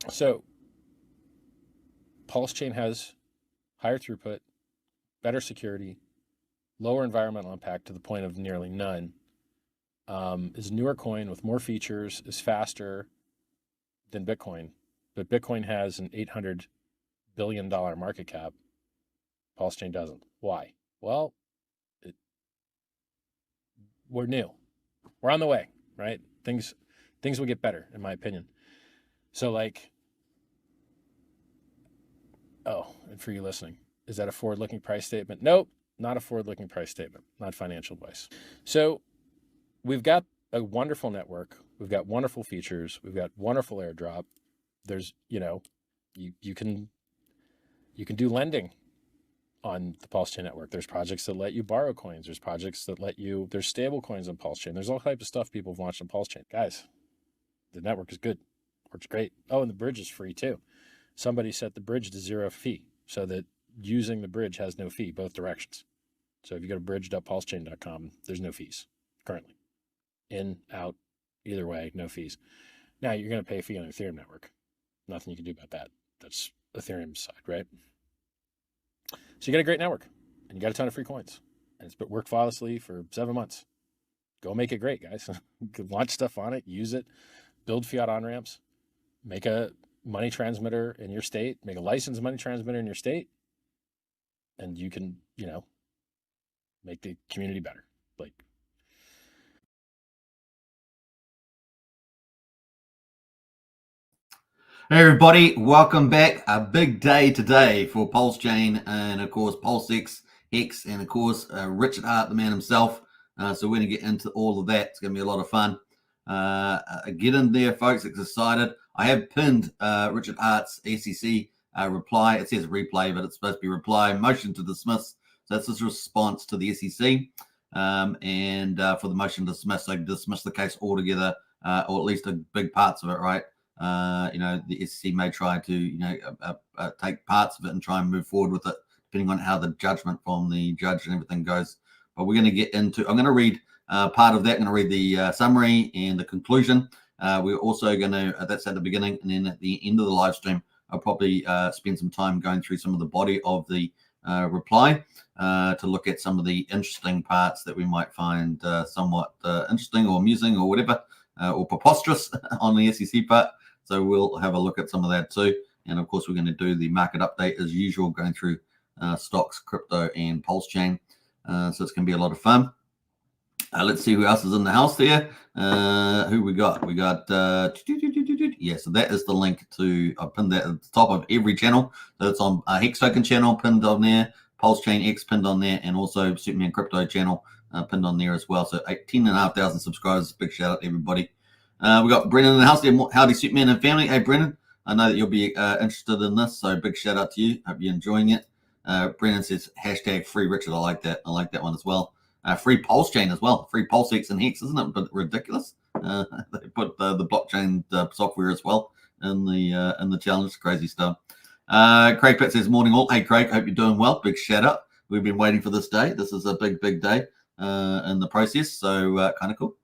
So Pulsechain has higher throughput, better security, lower environmental impact to the point of nearly none, is a newer coin with more features, is faster than Bitcoin. But Bitcoin has an $800 billion market cap. Pulsechain doesn't. Why? Well, we're new. We're on the way, right? Things will get better, in my opinion. So, like, oh, and for you listening, is that a forward-looking price statement? Nope, not a forward-looking price statement, not financial advice. So we've got a wonderful network. We've got wonderful features. We've got wonderful airdrop. There's, you can do lending on the Pulsechain network. There's projects that let you borrow coins. There's projects that there's stable coins on Pulsechain. There's all types of stuff people have launched on Pulsechain. Guys, the network is good. Works great. Oh, and the bridge is free too. Somebody set the bridge to 0 fee so that using the bridge has no fee, both directions. So if you go to bridge.pulsechain.com, there's no fees currently. In, out, either way, no fees. Now you're going to pay a fee on the Ethereum network. Nothing you can do about that. That's Ethereum's side, right? So you got a great network and you got a ton of free coins. And it's been worked flawlessly for 7 months. Go make it great, guys. Launch stuff on it, use it, build fiat on-ramps, make a money transmitter in your state, make a licensed money transmitter in your state, and you can, make the community better. Like, Hey everybody, welcome back. A big day today for Pulsechain and of course PulseX, Hex, and of course Richard Hart, the man himself. So we're going to get into all of that. It's going to be a lot of fun. Get in there, folks. It's excited. I have pinned Richard Hart's SEC reply. It says replay, but it's supposed to be reply. Motion to dismiss. So that's his response to the SEC. And for the motion to dismiss, so dismiss the case altogether, or at least a big parts of it, right? The SEC may try to, take parts of it and try and move forward with it, depending on how the judgment from the judge and everything goes. But we're going to get into, I'm going to read part of that. I'm going to read the summary and the conclusion. We're also going to, that's at the beginning, and then at the end of the live stream, I'll probably spend some time going through some of the body of the reply to look at some of the interesting parts that we might find somewhat interesting or amusing or whatever, or preposterous on the SEC part. So we'll have a look at some of that too. And of course, we're going to do the market update as usual, going through stocks, crypto, and Pulsechain. So it's going to be a lot of fun. Let's see who else is in the house there. Who we got? We got, yeah, so that is the link to, I pinned that at the top of every channel. So it's on Hex Token channel pinned on there, Pulsechain X pinned on there, and also Superman Crypto channel pinned on there as well. So 18,500 subscribers. Big shout out to everybody. We got Brennan in the house there. Howdy, Superman and family. Hey, Brennan, I know that you'll be interested in this, so big shout out to you. Hope you're enjoying it. Brennan says hashtag free Richard. I like that. I like that one as well. Free Pulsechain as well. Free PulseX and Hex, isn't it? But ridiculous. They put the blockchain software as well in the challenge. Crazy stuff. Craig Pitt says morning all. Hey Craig, hope you're doing well. Big shout out. We've been waiting for this day. This is a big day in the process. So kind of cool.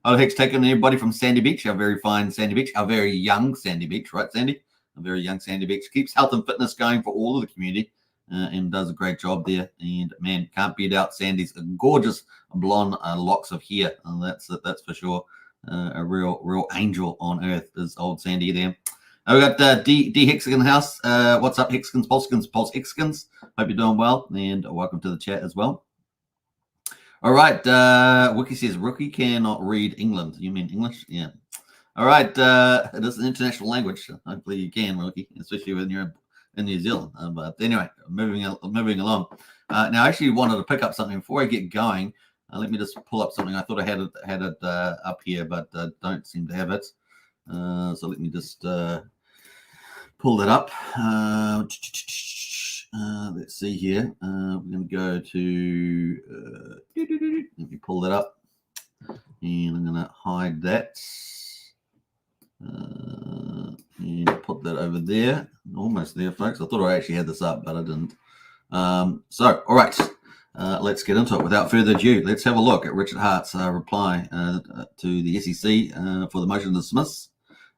Oh, Hex Token, everybody from Sandy Beach, our very fine Sandy Beach, our very young Sandy Beach, right, Sandy? A very young Sandy Beach. Keeps health and fitness going for all of the community and does a great job there. And, man, can't beat out Sandy's gorgeous blonde locks of hair. And that's for sure. A real angel on earth is old Sandy there. We got D Hexkins in the house. What's up, Hexkins, Pulse Hexkins? Hope you're doing well. And welcome to the chat as well. All right, Wiki says Rookie cannot read England. You mean English? Yeah. All right, it is an international language. Hopefully you can, Rookie, especially when you're in New Zealand. But anyway, moving along. Now, I actually wanted to pick up something before I get going. Let me just pull up something. I thought I had it up here, but don't seem to have it. So let me just pull that up. Let's see here. We're going to go to, let me pull that up, and I'm going to hide that, and put that over there. Almost there, folks. I thought I actually had this up, but I didn't. So, all right, let's get into it. Without further ado, let's have a look at Richard Hart's reply to the SEC for the motion to dismiss.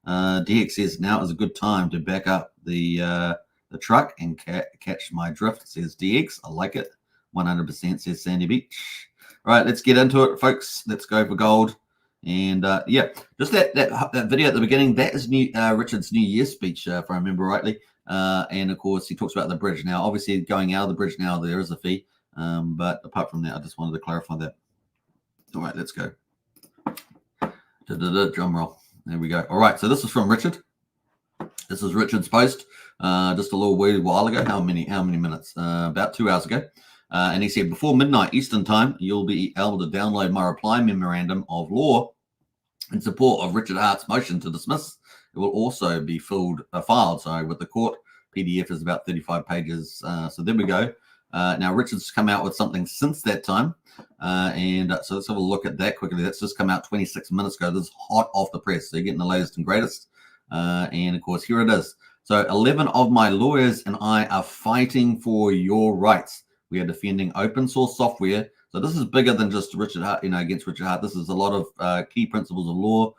DX says now is a good time to back up the truck and catch my drift, says DX. I like it. 100%, says Sandy Beach. All right, let's get into it, folks. Let's go for gold. And yeah, just that video at the beginning, that is Richard's New Year's speech, if I remember rightly. And of course, he talks about the bridge. Now, obviously, going out of the bridge now, there is a fee. But apart from that, I just wanted to clarify that. All right, let's go. Drum roll. There we go. All right, so this is from Richard. This is Richard's post just a little while ago. How many minutes? About 2 hours ago. And he said, before midnight Eastern time, you'll be able to download my reply memorandum of law in support of Richard Hart's motion to dismiss. It will also be filed with the court. PDF is about 35 pages. So there we go. Now, Richard's come out with something since that time. So let's have a look at that quickly. That's just come out 26 minutes ago. This is hot off the press. So you're getting the latest and greatest. And of course, here it is. So 11 of my lawyers and I are fighting for your rights. We are defending open source software. So this is bigger than just Richard Hart, against Richard Hart. This is a lot of key principles of law,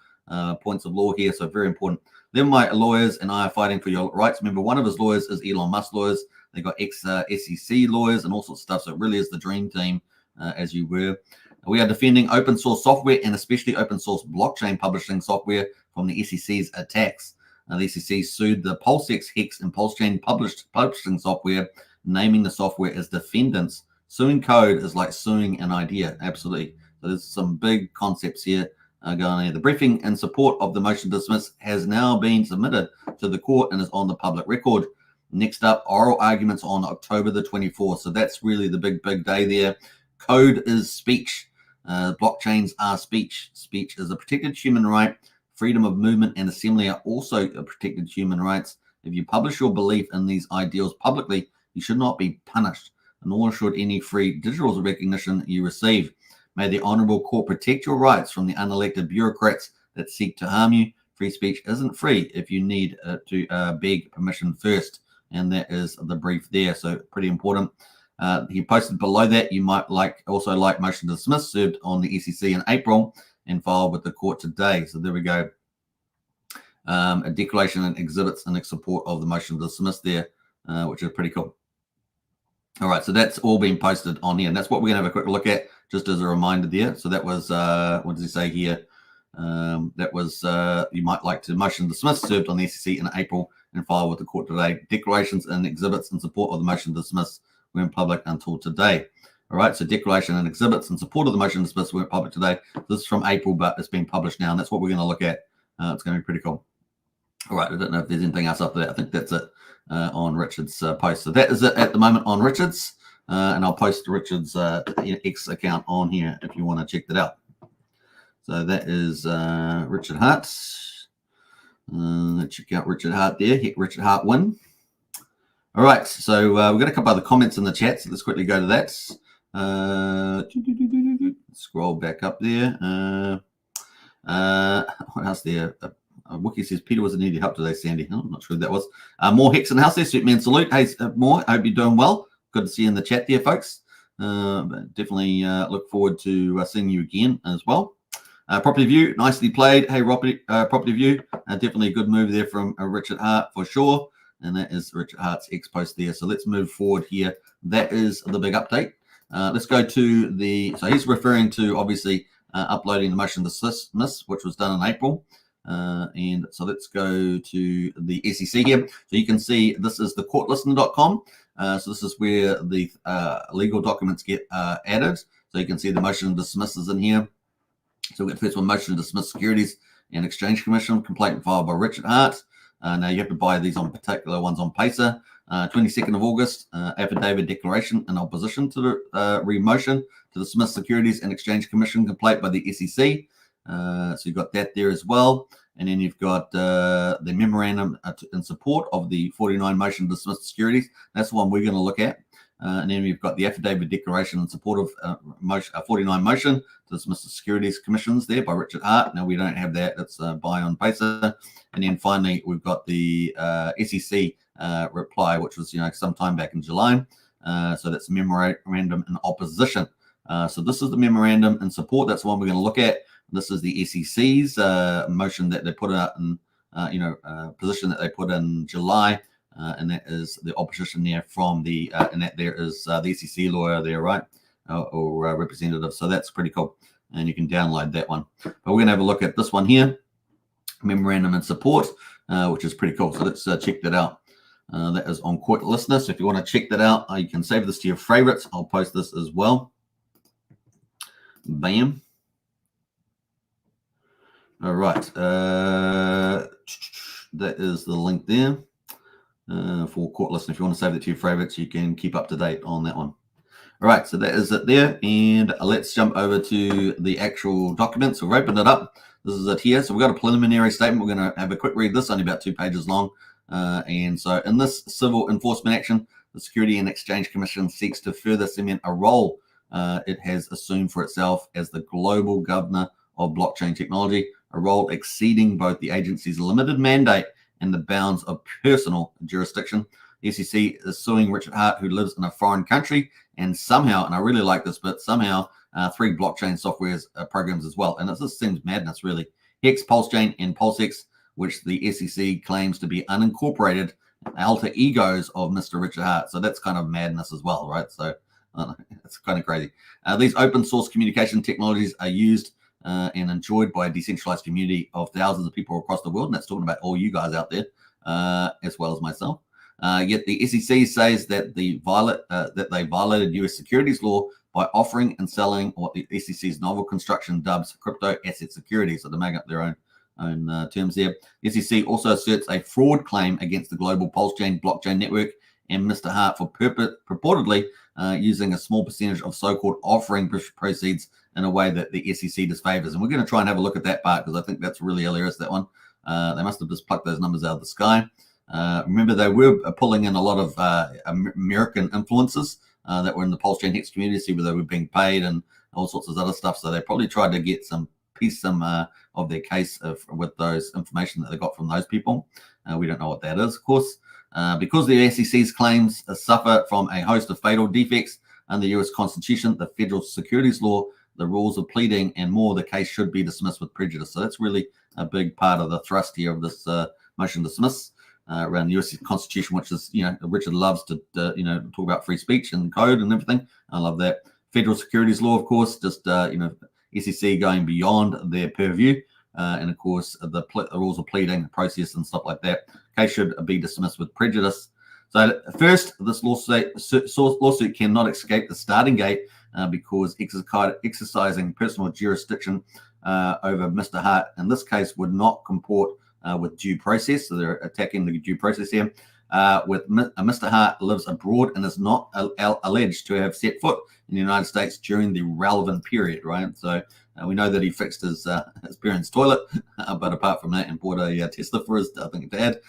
points of law here. So very important. Then my lawyers and I are fighting for your rights. Remember, one of his lawyers is Elon Musk lawyers. They got ex-SEC lawyers and all sorts of stuff. So it really is the dream team, as you were. We are defending open source software and especially open source blockchain publishing software from the SEC's attacks. The SEC sued the Pulsechain, Hex, and Pulsechain publishing software, naming the software as defendants. Suing code is like suing an idea. Absolutely. So there's some big concepts here going on here. The briefing in support of the motion to dismiss has now been submitted to the court and is on the public record. Next up, oral arguments on October the 24th. So that's really the big day there. Code is speech. Blockchains are speech. Speech is a protected human right. Freedom of movement and assembly are also protected human rights. If you publish your belief in these ideals publicly, you should not be punished, nor should any free digital recognition you receive. May the Honourable Court protect your rights from the unelected bureaucrats that seek to harm you. Free speech isn't free if you need to beg permission first. And that is the brief there. So pretty important. He posted below that, you might also like motion to dismiss, served on the SEC in April and filed with the court today. So there we go. A declaration and exhibits in support of the motion to dismiss there, which is pretty cool. All right, so that's all been posted on here, and that's what we're going to have a quick look at, just as a reminder there. So that was, what does he say here? That was, you might like to motion to dismiss, served on the SEC in April and filed with the court today. Declarations and exhibits in support of the motion to dismiss were in public until today. All right, so declaration and exhibits in support of the motion to dismiss went public today. This is from April, but it's been published now, and that's what we're going to look at. It's going to be pretty cool. All right, I don't know if there's anything else after that. I think that's it on Richard's post. So that is it at the moment on Richard's, and I'll post Richard's X account on here if you want to check that out. So that is Richard Hart. Let's check out Richard Hart there. Hit Richard Hart win. All right, so we've got a couple other comments in the chat, so let's quickly go to that. Scroll back up there. What else there? Wiki says Peter was in need of help today, Sandy. Oh, I'm not sure who that was. More Hex in the house there. Suitman salute. Hey, more. I hope you're doing well. Good to see you in the chat there, folks. Definitely look forward to seeing you again as well. Property View, nicely played. Hey, Property View. Definitely a good move there from Richard Hart for sure. And that is Richard Hart's X post there. So let's move forward here. That is the big update. Let's go to the, so he's referring to obviously uploading the motion to dismiss, which was done in April. And so let's go to the SEC here. So you can see this is the courtlistener.com. So this is where the legal documents get added. So you can see the motion to dismiss is in here. So we've got the first one, motion to dismiss Securities and Exchange Commission, complaint filed by Richard Hart. Now you have to buy these on particular ones on Pacer. 22nd of August, affidavit declaration in opposition to the re-motion to dismiss Securities and Exchange Commission complaint by the SEC. So you've got that there as well. And then you've got the memorandum in support of the 49 motion to dismiss securities. That's the one we're going to look at. And then we've got the affidavit declaration in support of 49 motion to dismiss the securities commissions there by Richard Hart. Now we don't have that. That's buy on Pacer. And then finally, we've got the SEC reply, which was sometime back in July. So that's memorandum in opposition. So this is the memorandum in support. That's the one we're going to look at. This is the SEC's motion that they put out in position that they put in July, and that is the opposition there from the and that there is the SEC lawyer there, right, or representative. So that's pretty cool, and you can download that one. But we're going to have a look at this one here, memorandum in support, which is pretty cool. So let's check that out. That is on Court Listener. So if you want to check that out, you can save this to your favorites. I'll post this as well. Bam. All right. That is the link there for Court Listener. If you want to save it to your favorites, you can keep up to date on that one. All right. So that is it there. And let's jump over to the actual document. So we've opened it up. This is it here. So we've got a preliminary statement. We're going to have a quick read. This only about 2 pages long. And so in this civil enforcement action, the Security and Exchange Commission seeks to further cement a role it has assumed for itself as the global governor of blockchain technology, a role exceeding both the agency's limited mandate and the bounds of personal jurisdiction. The SEC is suing Richard Hart, who lives in a foreign country, and somehow, and I really like this bit, somehow 3 blockchain software programs as well. And this seems madness, really. Hex, Pulsechain, and Pulsex, which the SEC claims to be unincorporated alter egos of Mr. Richard Hart. So that's kind of madness as well, right? So it's kind of crazy. These open source communication technologies are used and enjoyed by a decentralized community of thousands of people across the world. And that's talking about all you guys out there, as well as myself. Yet the SEC says that they violated U.S. securities law by offering and selling what the SEC's novel construction dubs crypto asset securities. So they're making up their own terms there. The SEC also asserts a fraud claim against the global Pulsechain blockchain network and Mr. Hart for purportedly using a small percentage of so-called offering proceeds in a way that the SEC disfavors. And we're going to try and have a look at that part because I think that's really hilarious, that one. They must have just plucked those numbers out of the sky. Remember, they were pulling in a lot of American influencers that were in the Pulsechain Hex community, see where they were being paid and all sorts of other stuff. So they probably tried to get some of their case with those information that they got from those people. We don't know what that is, of course. Because the SEC's claims suffer from a host of fatal defects under the U.S. Constitution, the federal securities law, the rules of pleading, and more, the case should be dismissed with prejudice. So that's really a big part of the thrust here of this motion to dismiss around the U.S. Constitution, which is, Richard loves to, talk about free speech and code and everything. I love that. Federal securities law, of course, just, SEC going beyond their purview. And of course, the rules of pleading, process, and stuff like that. Case should be dismissed with prejudice. So first, this lawsuit cannot escape the starting gate because exercising personal jurisdiction over Mr. Hart in this case would not comport with due process. So they're attacking the due process here. Mr. Hart lives abroad and is not alleged to have set foot in the United States during the relevant period, right? So we know that he fixed his parents' toilet, but apart from that, and bought a Tesla for his, I think, dad,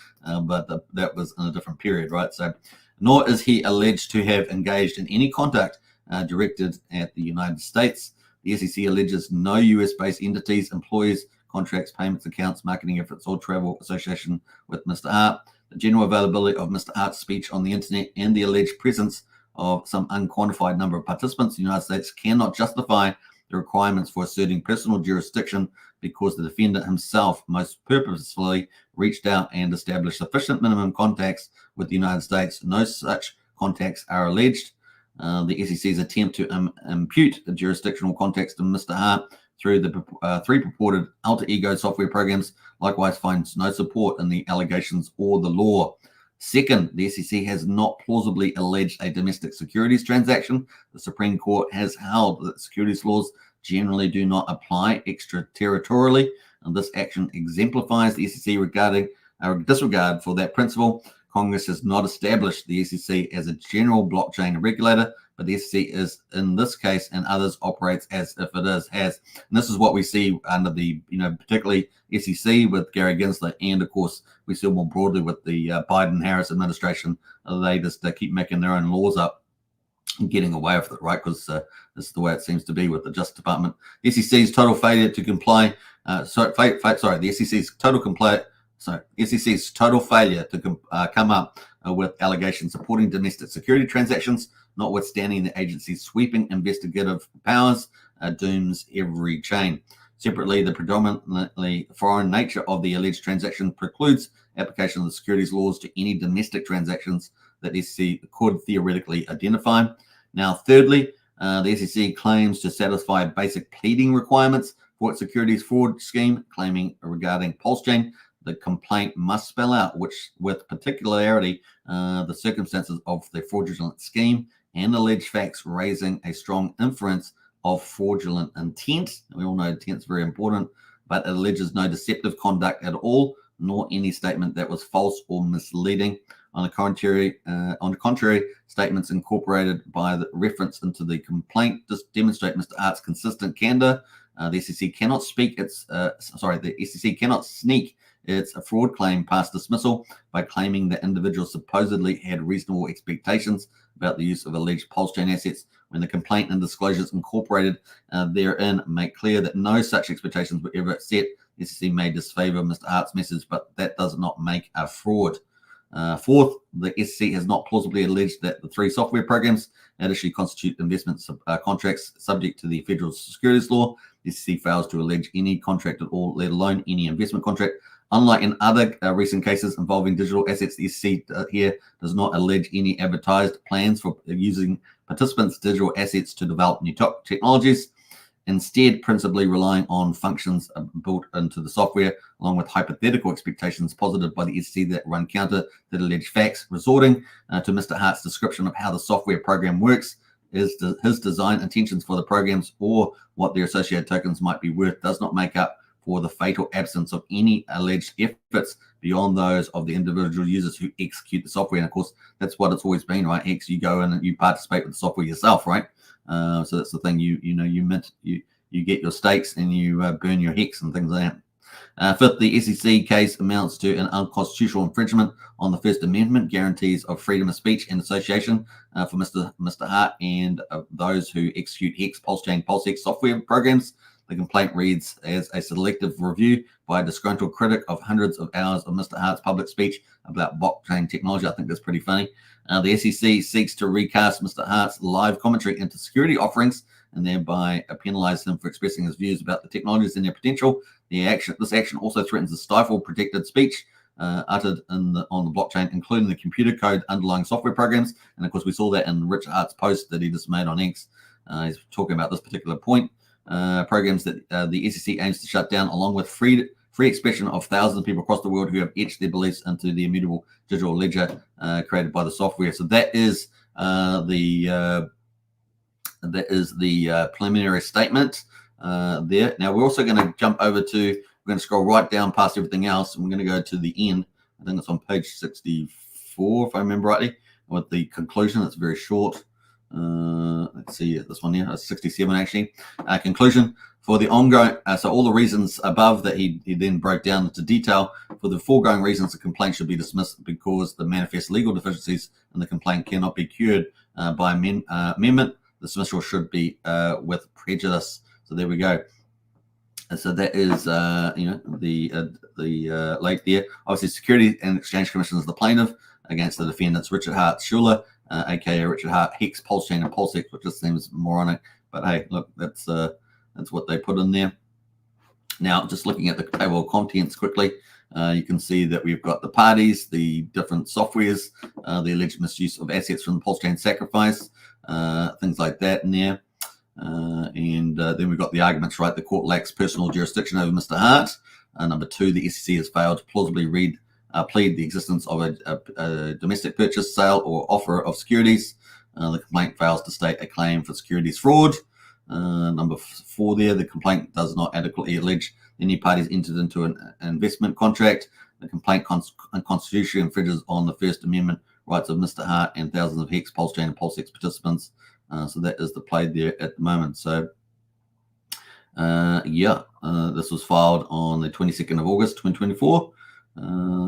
but that was in a different period, right? So nor is he alleged to have engaged in any conduct directed at the United States. The SEC alleges no US-based entities, employees, contracts, payments, accounts, marketing efforts, or travel association with Mr. Hart. The general availability of Mr. Hart's speech on the internet and the alleged presence of some unquantified number of participants in the United States cannot justify the requirements for asserting personal jurisdiction because the defendant himself most purposefully reached out and established sufficient minimum contacts with the United States. No such contacts are alleged. The SEC's attempt to impute the jurisdictional contacts to Mr. Hart through the 3 purported alter ego software programs likewise finds no support in the allegations or the law. Second, the SEC has not plausibly alleged a domestic securities transaction. The Supreme Court has held that securities laws generally do not apply extraterritorially, and this action exemplifies the SEC regarding disregard for that principle. Congress has not established the SEC as a general blockchain regulator, but the SEC is, in this case and others, operates as if it has. And this is what we see under the, particularly SEC with Gary Gensler, and of course, we see more broadly with the Biden-Harris administration. They just keep making their own laws up and getting away with it, right? Because this is the way it seems to be with the Justice Department. The SEC's total failure to comply, the SEC's total failure to come up with allegations supporting domestic security transactions, notwithstanding the agency's sweeping investigative powers, dooms every chain. Separately, the predominantly foreign nature of the alleged transaction precludes application of the securities laws to any domestic transactions that the SEC could theoretically identify. Now, thirdly, the SEC claims to satisfy basic pleading requirements for its securities fraud scheme, claiming regarding Pulsechain, the complaint must spell out with particularity the circumstances of the fraudulent scheme and alleged facts raising a strong inference of fraudulent intent. We all know intent is very important, but it alleges no deceptive conduct at all, nor any statement that was false or misleading. On the contrary, statements incorporated by the reference into the complaint just demonstrate Mr. Hart's consistent candor. The SEC cannot the SEC cannot sneak its fraud claim past dismissal by claiming that individuals supposedly had reasonable expectations about the use of alleged Pulsechain assets when the complaint and disclosures incorporated therein make clear that no such expectations were ever set. The SEC may disfavor Mr. Hart's message, but that does not make a fraud. Fourth, the SEC has not plausibly alleged that the three software programs that issue constitute investment contracts subject to the federal securities law. The SEC fails to allege any contract at all, let alone any investment contract. Unlike in other recent cases involving digital assets, the SEC here does not allege any advertised plans for using participants' digital assets to develop new technologies, instead principally relying on functions built into the software, along with hypothetical expectations posited by the SEC that run counter to the alleged facts. Resorting to Mr. Hart's description of how the software program works, his design intentions for the programs or what their associated tokens might be worth does not make up for the fatal absence of any alleged efforts beyond those of the individual users who execute the software. And of course, that's what it's always been, right? Hex, you go in and you participate with the software yourself, right? So that's the thing. You mint, you get your stakes and you burn your Hex and things like that. Fifth, the SEC case amounts to an unconstitutional infringement on the First Amendment guarantees of freedom of speech and association for Mr. Hart and those who execute Hex, Pulsechain, PulseX software programs. The complaint reads as a selective review by a disgruntled critic of hundreds of hours of Mr. Hart's public speech about blockchain technology. I think that's pretty funny. The SEC seeks to recast Mr. Hart's live commentary into security offerings and thereby penalize him for expressing his views about the technologies and their potential. This action also threatens to stifle protected speech uttered on the blockchain, including the computer code underlying software programs. And of course, we saw that in Richard Hart's post that he just made on X. He's talking about this particular point. Programs that the SEC aims to shut down, along with free expression of thousands of people across the world who have etched their beliefs into the immutable digital ledger created by the software. So that is the preliminary statement there. Now we're also going to jump over to, we're going to scroll right down past everything else, and we're going to go to the end. I think it's on page 64, if I remember rightly, with the conclusion. It's very short. Let's see this one here, 67 actually. Conclusion for the ongoing, so all the reasons above that he then broke down into detail. For the foregoing reasons, the complaint should be dismissed because the manifest legal deficiencies in the complaint cannot be cured by amendment. Dismissal should be with prejudice. So there we go. So that is, the late there. Obviously, Security and Exchange Commission is the plaintiff against the defendants Richard Hart Schuler, aka Richard Hart, Hex, Pulsechain, and PulseX, which just seems moronic. But hey, look, that's what they put in there. Now, just looking at the table of contents quickly, you can see that we've got the parties, the different softwares, the alleged misuse of assets from the Pulsechain Sacrifice, things like that in there. And then we've got the arguments, right? The court lacks personal jurisdiction over Mr. Hart. Number two, the SEC has failed to plausibly plead the existence of a domestic purchase, sale, or offer of securities. The complaint fails to state a claim for securities fraud. Number four there, the complaint does not adequately allege any parties entered into an investment contract. The complaint unconstitutionally infringes on the First Amendment rights of Mr. Hart and thousands of Hex, Pulsechain, and PulseX participants. So that is the play there at the moment. So this was filed on the 22nd of August, 2024.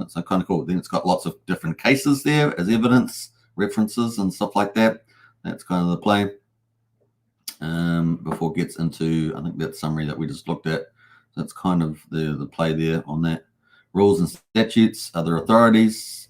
So kind of cool. Then it's got lots of different cases there as evidence, references, and stuff like that. That's kind of the play. Before it gets into, I think, that summary that we just looked at. So that's kind of the play there on that. Rules and statutes, other authorities,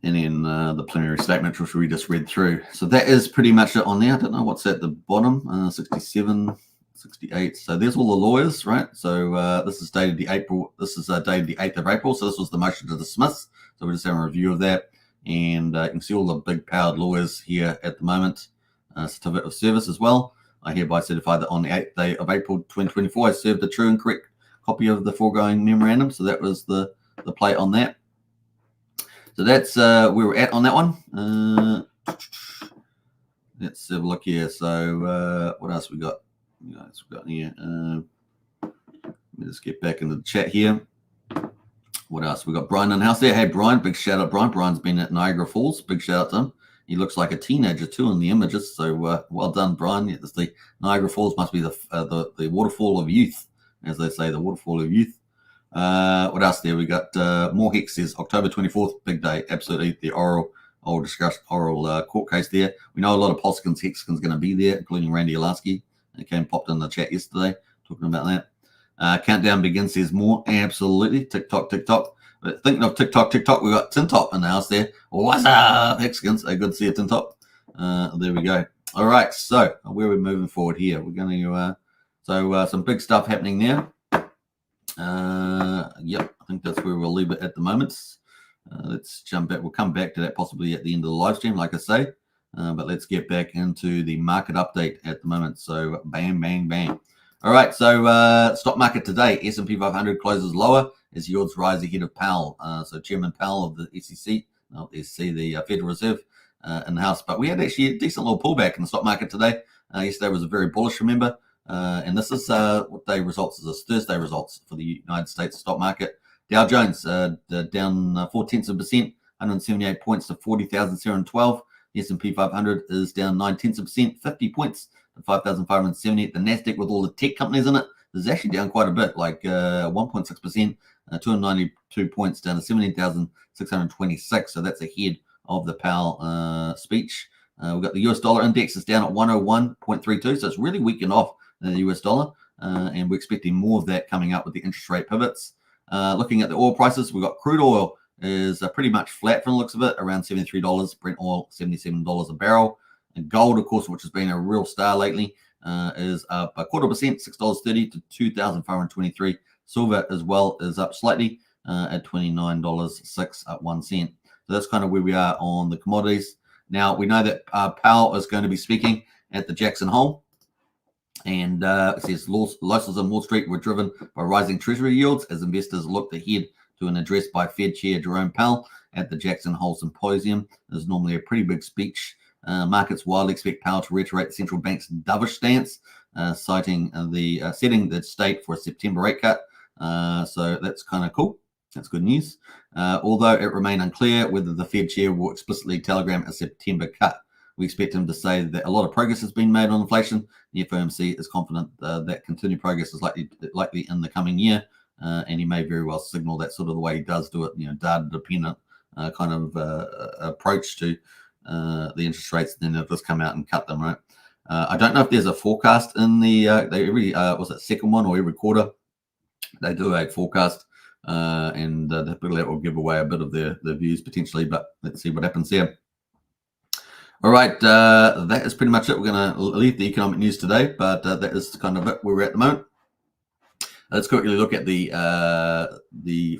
and then the plenary statement, which we just read through. So that is pretty much it on there. I don't know what's at the bottom, 67, 68. So there's all the lawyers, right? So this is dated the 8th of April. So this was the motion to dismiss. So we're just having a review of that. And you can see all the big powered lawyers here at the moment. Certificate of service as well. I hereby certify that on the 8th day of April 2024, I served a true and correct copy of the foregoing memorandum. So that was the play on that. So that's where we're at on that one. Let's have a look here. So what else we got? Here? Let me just get back into the chat here. What else? We got Brian in the house there. Hey, Brian, big shout out, Brian. Brian's been at Niagara Falls. Big shout out to him. He looks like a teenager too in the images. So well done, Brian. Yeah, the Niagara Falls must be the waterfall of youth, as they say, the waterfall of youth. What else there? We got more Hex says October 24th, big day. Absolutely, the oral court case there. We know a lot of Pulsechain's Hexagon's going to be there, including Randy Alaski. He popped in the chat yesterday talking about that. Countdown begins says more. Absolutely. TikTok. But thinking of TikTok, we got Tintop in the house there. What's up, Hexagons? Good to see you, Tintop. There we go. All right, so where are we moving forward here? We're going to some big stuff happening there. Yep, I think that's where we'll leave it at the moment. Let's jump back. We'll come back to that possibly at the end of the live stream, like I say. But let's get back into the market update at the moment. So bang, bang, bang. All right, so stock market today, S&P 500 closes lower as yields rise ahead of Powell. So Chairman Powell of the the Federal Reserve in the house. But we had actually a decent little pullback in the stock market today. Yesterday was a very bullish, remember. And this is what day results is this Thursday results for the United States stock market. Dow Jones down 0.4%, 178 points to 40,712. The S&P 500 is down 0.9%, 50 points to 5,570. The Nasdaq with all the tech companies in it is actually down quite a bit, like 1.6%, 292 points down to 17,626. So that's ahead of the Powell speech. We've got the US dollar index is down at 101.32, so it's really weakened off the US dollar, and we're expecting more of that coming up with the interest rate pivots. Looking at the oil prices, we've got crude oil is pretty much flat from the looks of it, around $73. Brent oil, $77 a barrel. And gold, of course, which has been a real star lately, is up 0.25%, $6.30 to $2,523. Silver as well is up slightly at $29.06 at 1 cent. So that's kind of where we are on the commodities. Now, we know that Powell is going to be speaking at the Jackson Hole. And it says losses on Wall Street were driven by rising treasury yields as investors looked ahead to an address by Fed Chair Jerome Powell at the Jackson Hole Symposium. There's normally a pretty big speech. Markets widely expect Powell to reiterate the central bank's dovish stance, citing setting the state for a September rate cut. So that's kind of cool. That's good news. Although it remained unclear whether the Fed chair will explicitly telegram a September cut. We expect him to say that a lot of progress has been made on inflation. The FOMC is confident that continued progress is likely in the coming year, and he may very well signal that sort of the way he does do it, data-dependent kind of approach to the interest rates. Then they'll just come out and cut them, right? I don't know if there's a forecast in the every second one or every quarter they do a forecast, and that will give away a bit of their views potentially. But let's see what happens there. All right, that is pretty much it. We're going to leave the economic news today, but that is kind of it where we're at the moment. Let's quickly look at the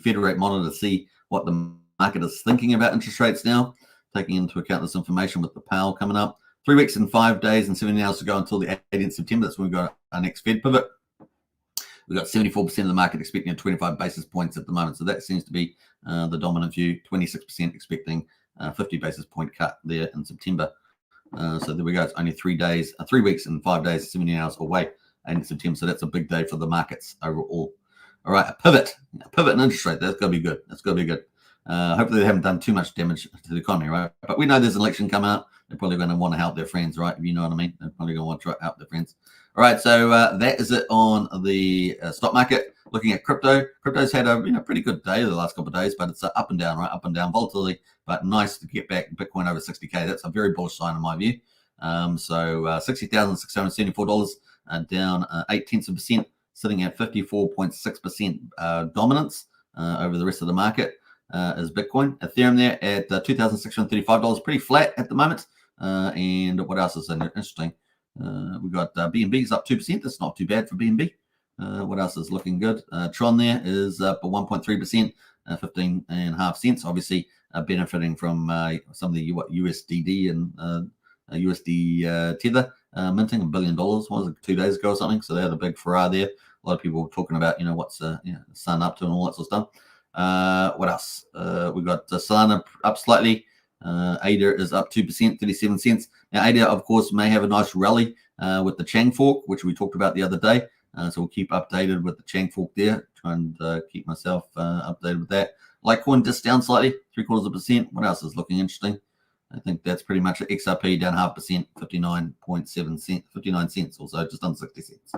Federal Rate Monitor to see what the market is thinking about interest rates now, taking into account this information with the Powell coming up. 3 weeks and 5 days and 17 hours to go until the 18th September. That's when we've got our next Fed pivot. We've got 74% of the market expecting a 25 basis points at the moment. So that seems to be the dominant view. 26% expecting 50 basis point cut there in September. So there we go. It's only 3 weeks and 5 days, 17 hours away in September. So that's a big day for the markets overall. All right, a pivot in interest rate. That's going to be good. Hopefully they haven't done too much damage to the economy, right? But we know there's an election coming up. They're probably going to want to help their friends, right? If you know what I mean. They're probably going to want to help their friends. All right, so that is it on the stock market. Looking at crypto, crypto's had a pretty good day the last couple of days, but it's up and down, right? Up and down volatility, but nice to get back Bitcoin over 60K. That's a very bullish sign in my view. So $60,674 down 0.8%, sitting at 54.6% dominance over the rest of the market is Bitcoin. Ethereum there at $2,635, pretty flat at the moment. And what else is interesting? We got BNB's up 2%. That's not too bad for BNB. What else is looking good? Tron there is up 1.3%, 15.5 cents. Obviously, benefiting from some of the USDD and USD Tether minting $1 billion. Was it 2 days ago or something? So they had a big furore there. A lot of people talking about what's the sun up to and all that sort of stuff. What else? We got Solana up slightly. ADA is up 2%, 37 cents. Now, ADA, of course, may have a nice rally with the Chang fork, which we talked about the other day. So we'll keep updated with the Chang fork there. Try and keep myself updated with that. Litecoin just down slightly, 0.75%. What else is looking interesting? I think that's pretty much it. XRP down 0.5%, 59 cents, also just under 60 cents.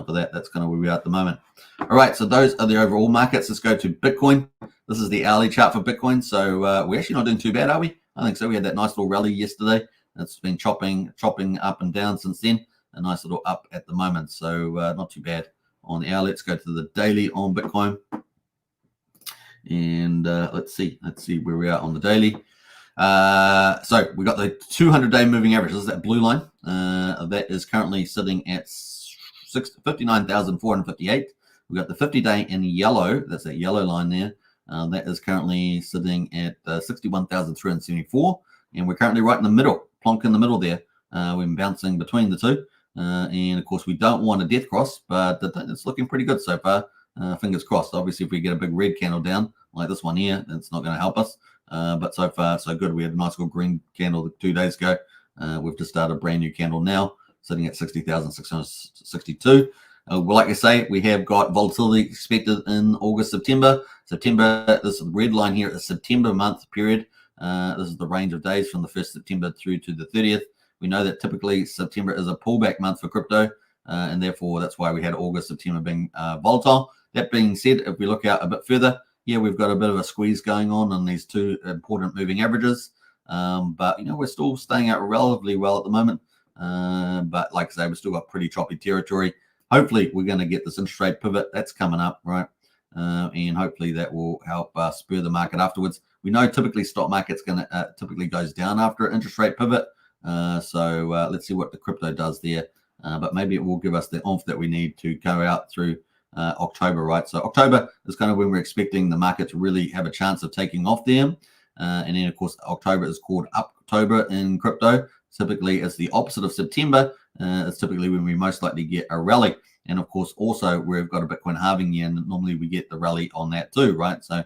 For that, that's kind of where we are at the moment. All right, so those are the overall markets. Let's go to Bitcoin. This is the hourly chart for Bitcoin. So we're actually not doing too bad, are we? I think so. We had that nice little rally yesterday. It's been chopping up and down since then. A nice little up at the moment. So not too bad on the hour. Let's go to the daily on Bitcoin. And let's see where we are on the daily. So we got the 200-day moving average. This is that blue line. That is currently sitting at 59,458. We got the 50-day in yellow. That's that yellow line there. That is currently sitting at 61,374. And we're currently right in the middle, plonk in the middle there. We're bouncing between the two. And of course, we don't want a death cross, but it's looking pretty good so far. Fingers crossed. Obviously, if we get a big red candle down like this one here, it's not going to help us. But so far, so good. We had a nice little green candle 2 days ago. We've just started a brand new candle now, sitting at 60,662. Well, like I say, we have got volatility expected in August, September. September, this red line here, is September month period. This is the range of days from the 1st September through to the 30th. We know that typically September is a pullback month for crypto, and therefore that's why we had August, September being volatile. That being said, if we look out a bit further, yeah, we've got a bit of a squeeze going on these two important moving averages. But, we're still staying out relatively well at the moment. But like I say, we've still got pretty choppy territory. Hopefully, we're going to get this interest rate pivot. That's coming up, right? And hopefully that will help spur the market afterwards. We know typically stock market's going to typically goes down after an interest rate pivot. So let's see what the crypto does there. But maybe it will give us the oomph that we need to go out through October, right? So October is kind of when we're expecting the market to really have a chance of taking off there. And then, of course, October is called Uptober in crypto. Typically, it's the opposite of September. It's typically when we most likely get a rally. And, of course, also we've got a Bitcoin halving year, and normally we get the rally on that too, right? So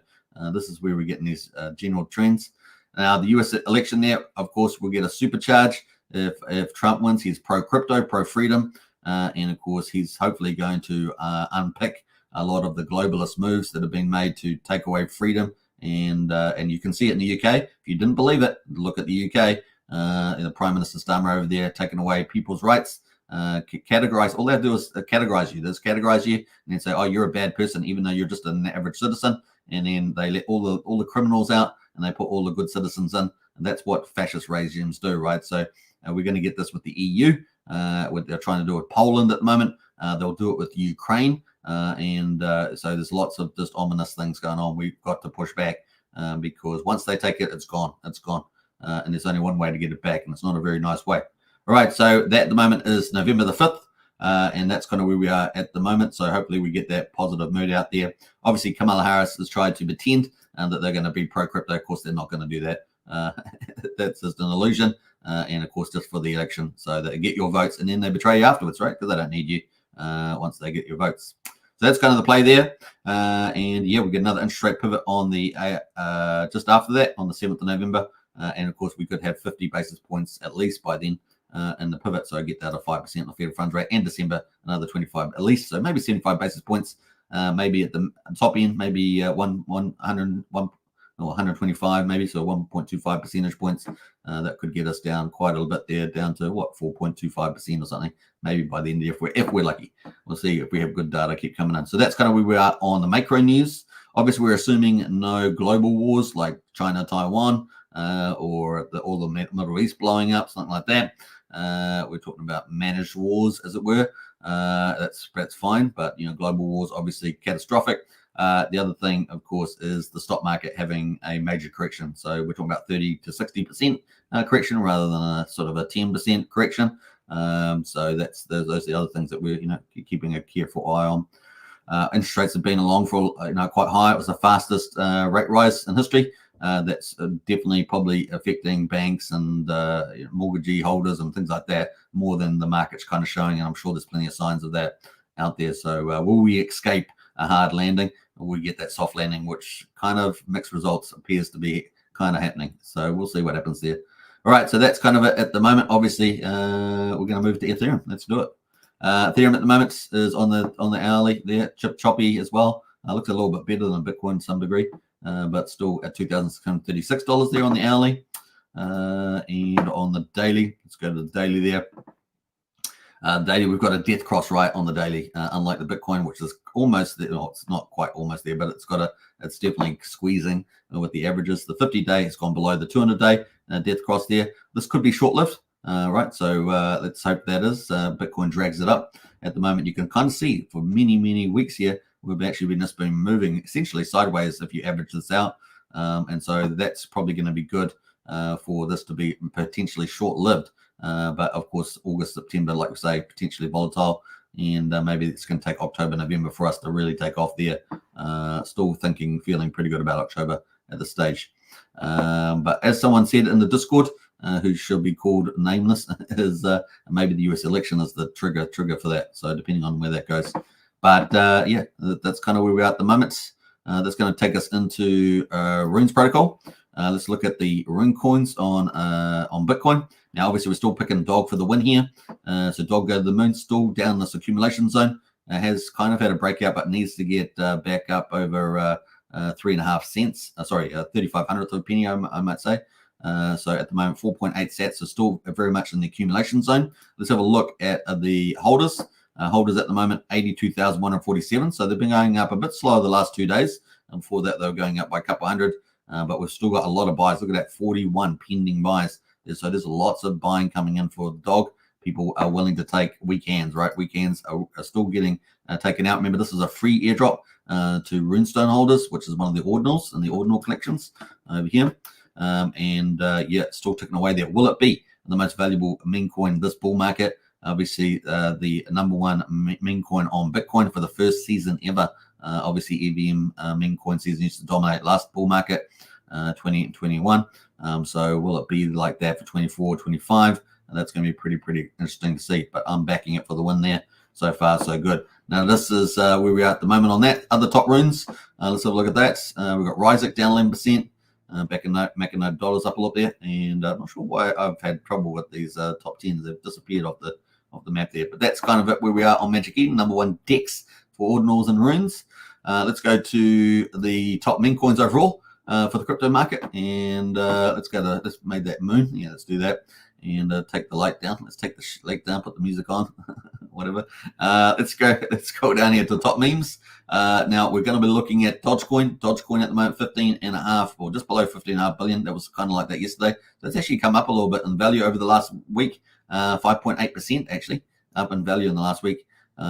this is where we're getting these general trends. Now, the US election there, of course, will get a supercharge. If Trump wins, he's pro-crypto, pro-freedom. And, of course, he's hopefully going to unpick a lot of the globalist moves that have been made to take away freedom. And you can see it in the UK. If you didn't believe it, look at the UK. The Prime Minister Starmer over there taking away people's rights. Categorize. All they have to do is categorize you. They just categorize you and then say, oh, you're a bad person, even though you're just an average citizen. And then they let all the criminals out and they put all the good citizens in. And that's what fascist regimes do, right? So we're going to get this with the EU. What they're trying to do with Poland at the moment. They'll do it with Ukraine. So there's lots of just ominous things going on. We've got to push back because once they take it, it's gone. It's gone. And there's only one way to get it back, and it's not a very nice way. All right, so that at the moment is November the 5th, and that's kind of where we are at the moment. So hopefully we get that positive mood out there. Obviously, Kamala Harris has tried to pretend that they're going to be pro-crypto. Of course, they're not going to do that. That's just an illusion. And, of course, just for the election. So they get your votes, and then they betray you afterwards, right? Because they don't need you once they get your votes. So that's kind of the play there. And, yeah, we get another interest rate pivot on the just after that, on the 7th of November. And, of course, we could have 50 basis points at least by then in the pivot. So I get that at 5% on Fed funds rate. And December, another 25 at least. So maybe 75 basis points. Maybe at the top end, maybe 125 maybe, so 1.25 percentage points. That could get us down quite a little bit there, down to 4.25% or something, maybe by the end of the year if we're lucky. We'll see if we have good data keep coming in. So that's kind of where we are on the macro news. Obviously, we're assuming no global wars like China, Taiwan, or all the Middle East blowing up, something like that. We're talking about managed wars, as it were. That's fine, but global wars obviously catastrophic. The other thing, of course, is the stock market having a major correction. So we're talking about 30 to 60% correction rather than a sort of a 10% correction. So those are the other things that we're keeping a careful eye on. Interest rates have been along for quite high. It was the fastest rate rise in history. That's definitely probably affecting banks and mortgagee holders and things like that more than the market's kind of showing. And I'm sure there's plenty of signs of that out there. So will we escape a hard landing, or we get that soft landing, which kind of mixed results appears to be kind of happening. So we'll see what happens there. All right, so that's kind of it at the moment. Obviously, we're going to move to Ethereum. Let's do it. Ethereum at the moment is on the hourly there, choppy as well. Looks a little bit better than Bitcoin to some degree, but still at $2,636 there on the hourly. And on the daily, let's go to the daily there. Daily, we've got a death cross right on the daily, unlike the Bitcoin, which is almost there. No, it's not quite almost there, but it's definitely squeezing with the averages. The 50-day has gone below the 200-day death cross there. This could be short-lived, right? So let's hope that is. Bitcoin drags it up. At the moment, you can kind of see for many, many weeks here, we've actually just been moving essentially sideways if you average this out. And so that's probably going to be good for this to be potentially short-lived. But of course, August, September, like we say, potentially volatile, and maybe it's going to take October, November for us to really take off there. Still feeling pretty good about October at this stage. But as someone said in the Discord, who should be called nameless, is maybe the US election is the trigger for that. So depending on where that goes. But yeah, that's kind of where we are at the moment. That's going to take us into Runes protocol. Let's look at the rune coins on Bitcoin. Now, obviously, we're still picking Dog for the win here. So Dog go to the moon, still down this accumulation zone. Has kind of had a breakout, but needs to get back up over 3.5 cents. 3500th of a penny, I might say. So at the moment, 4.8 sats are still very much in the accumulation zone. Let's have a look at the holders. Holders at the moment, 82,147. So they've been going up a bit slower the last 2 days. And before that, they were going up by a couple hundred. But we've still got a lot of buys. Look at that, 41 pending buys. So there's lots of buying coming in for the Dog. People are willing to take weekends, right? Weekends are still getting taken out. Remember, this is a free airdrop to Runestone holders, which is one of the ordinals in the ordinal collections over here. Yeah, still ticking away there. Will it be the most valuable meme coin this bull market? Obviously, the number one meme coin on Bitcoin for the first season ever. Obviously, EVM meme coin season used to dominate last bull market, 20 and 21. So will it be like that for 24, 25? And that's going to be pretty interesting to see. But I'm backing it for the win there. So far, so good. Now, this is where we are at the moment on that. Other top runes. Let's have a look at that. We've got Ryzik down 11%. Mackinode dollars up a lot there. And I'm not sure why I've had trouble with these top 10s. They've disappeared off the map there. But that's kind of it where we are on Magic Eden. Number one DEX for ordinals and runes. Let's go to the top meme coins overall for the crypto market. And let's made that moon. Yeah, let's do that. And take the light down. Let's take the light down, put the music on, whatever. Let's go down here to the top memes. Now we're going to be looking at Dogecoin. Dogecoin at the moment, 15.5 or just below 15.5 billion. That was kind of like that yesterday. So it's actually come up a little bit in value over the last week. 5.8% actually up in value in the last week.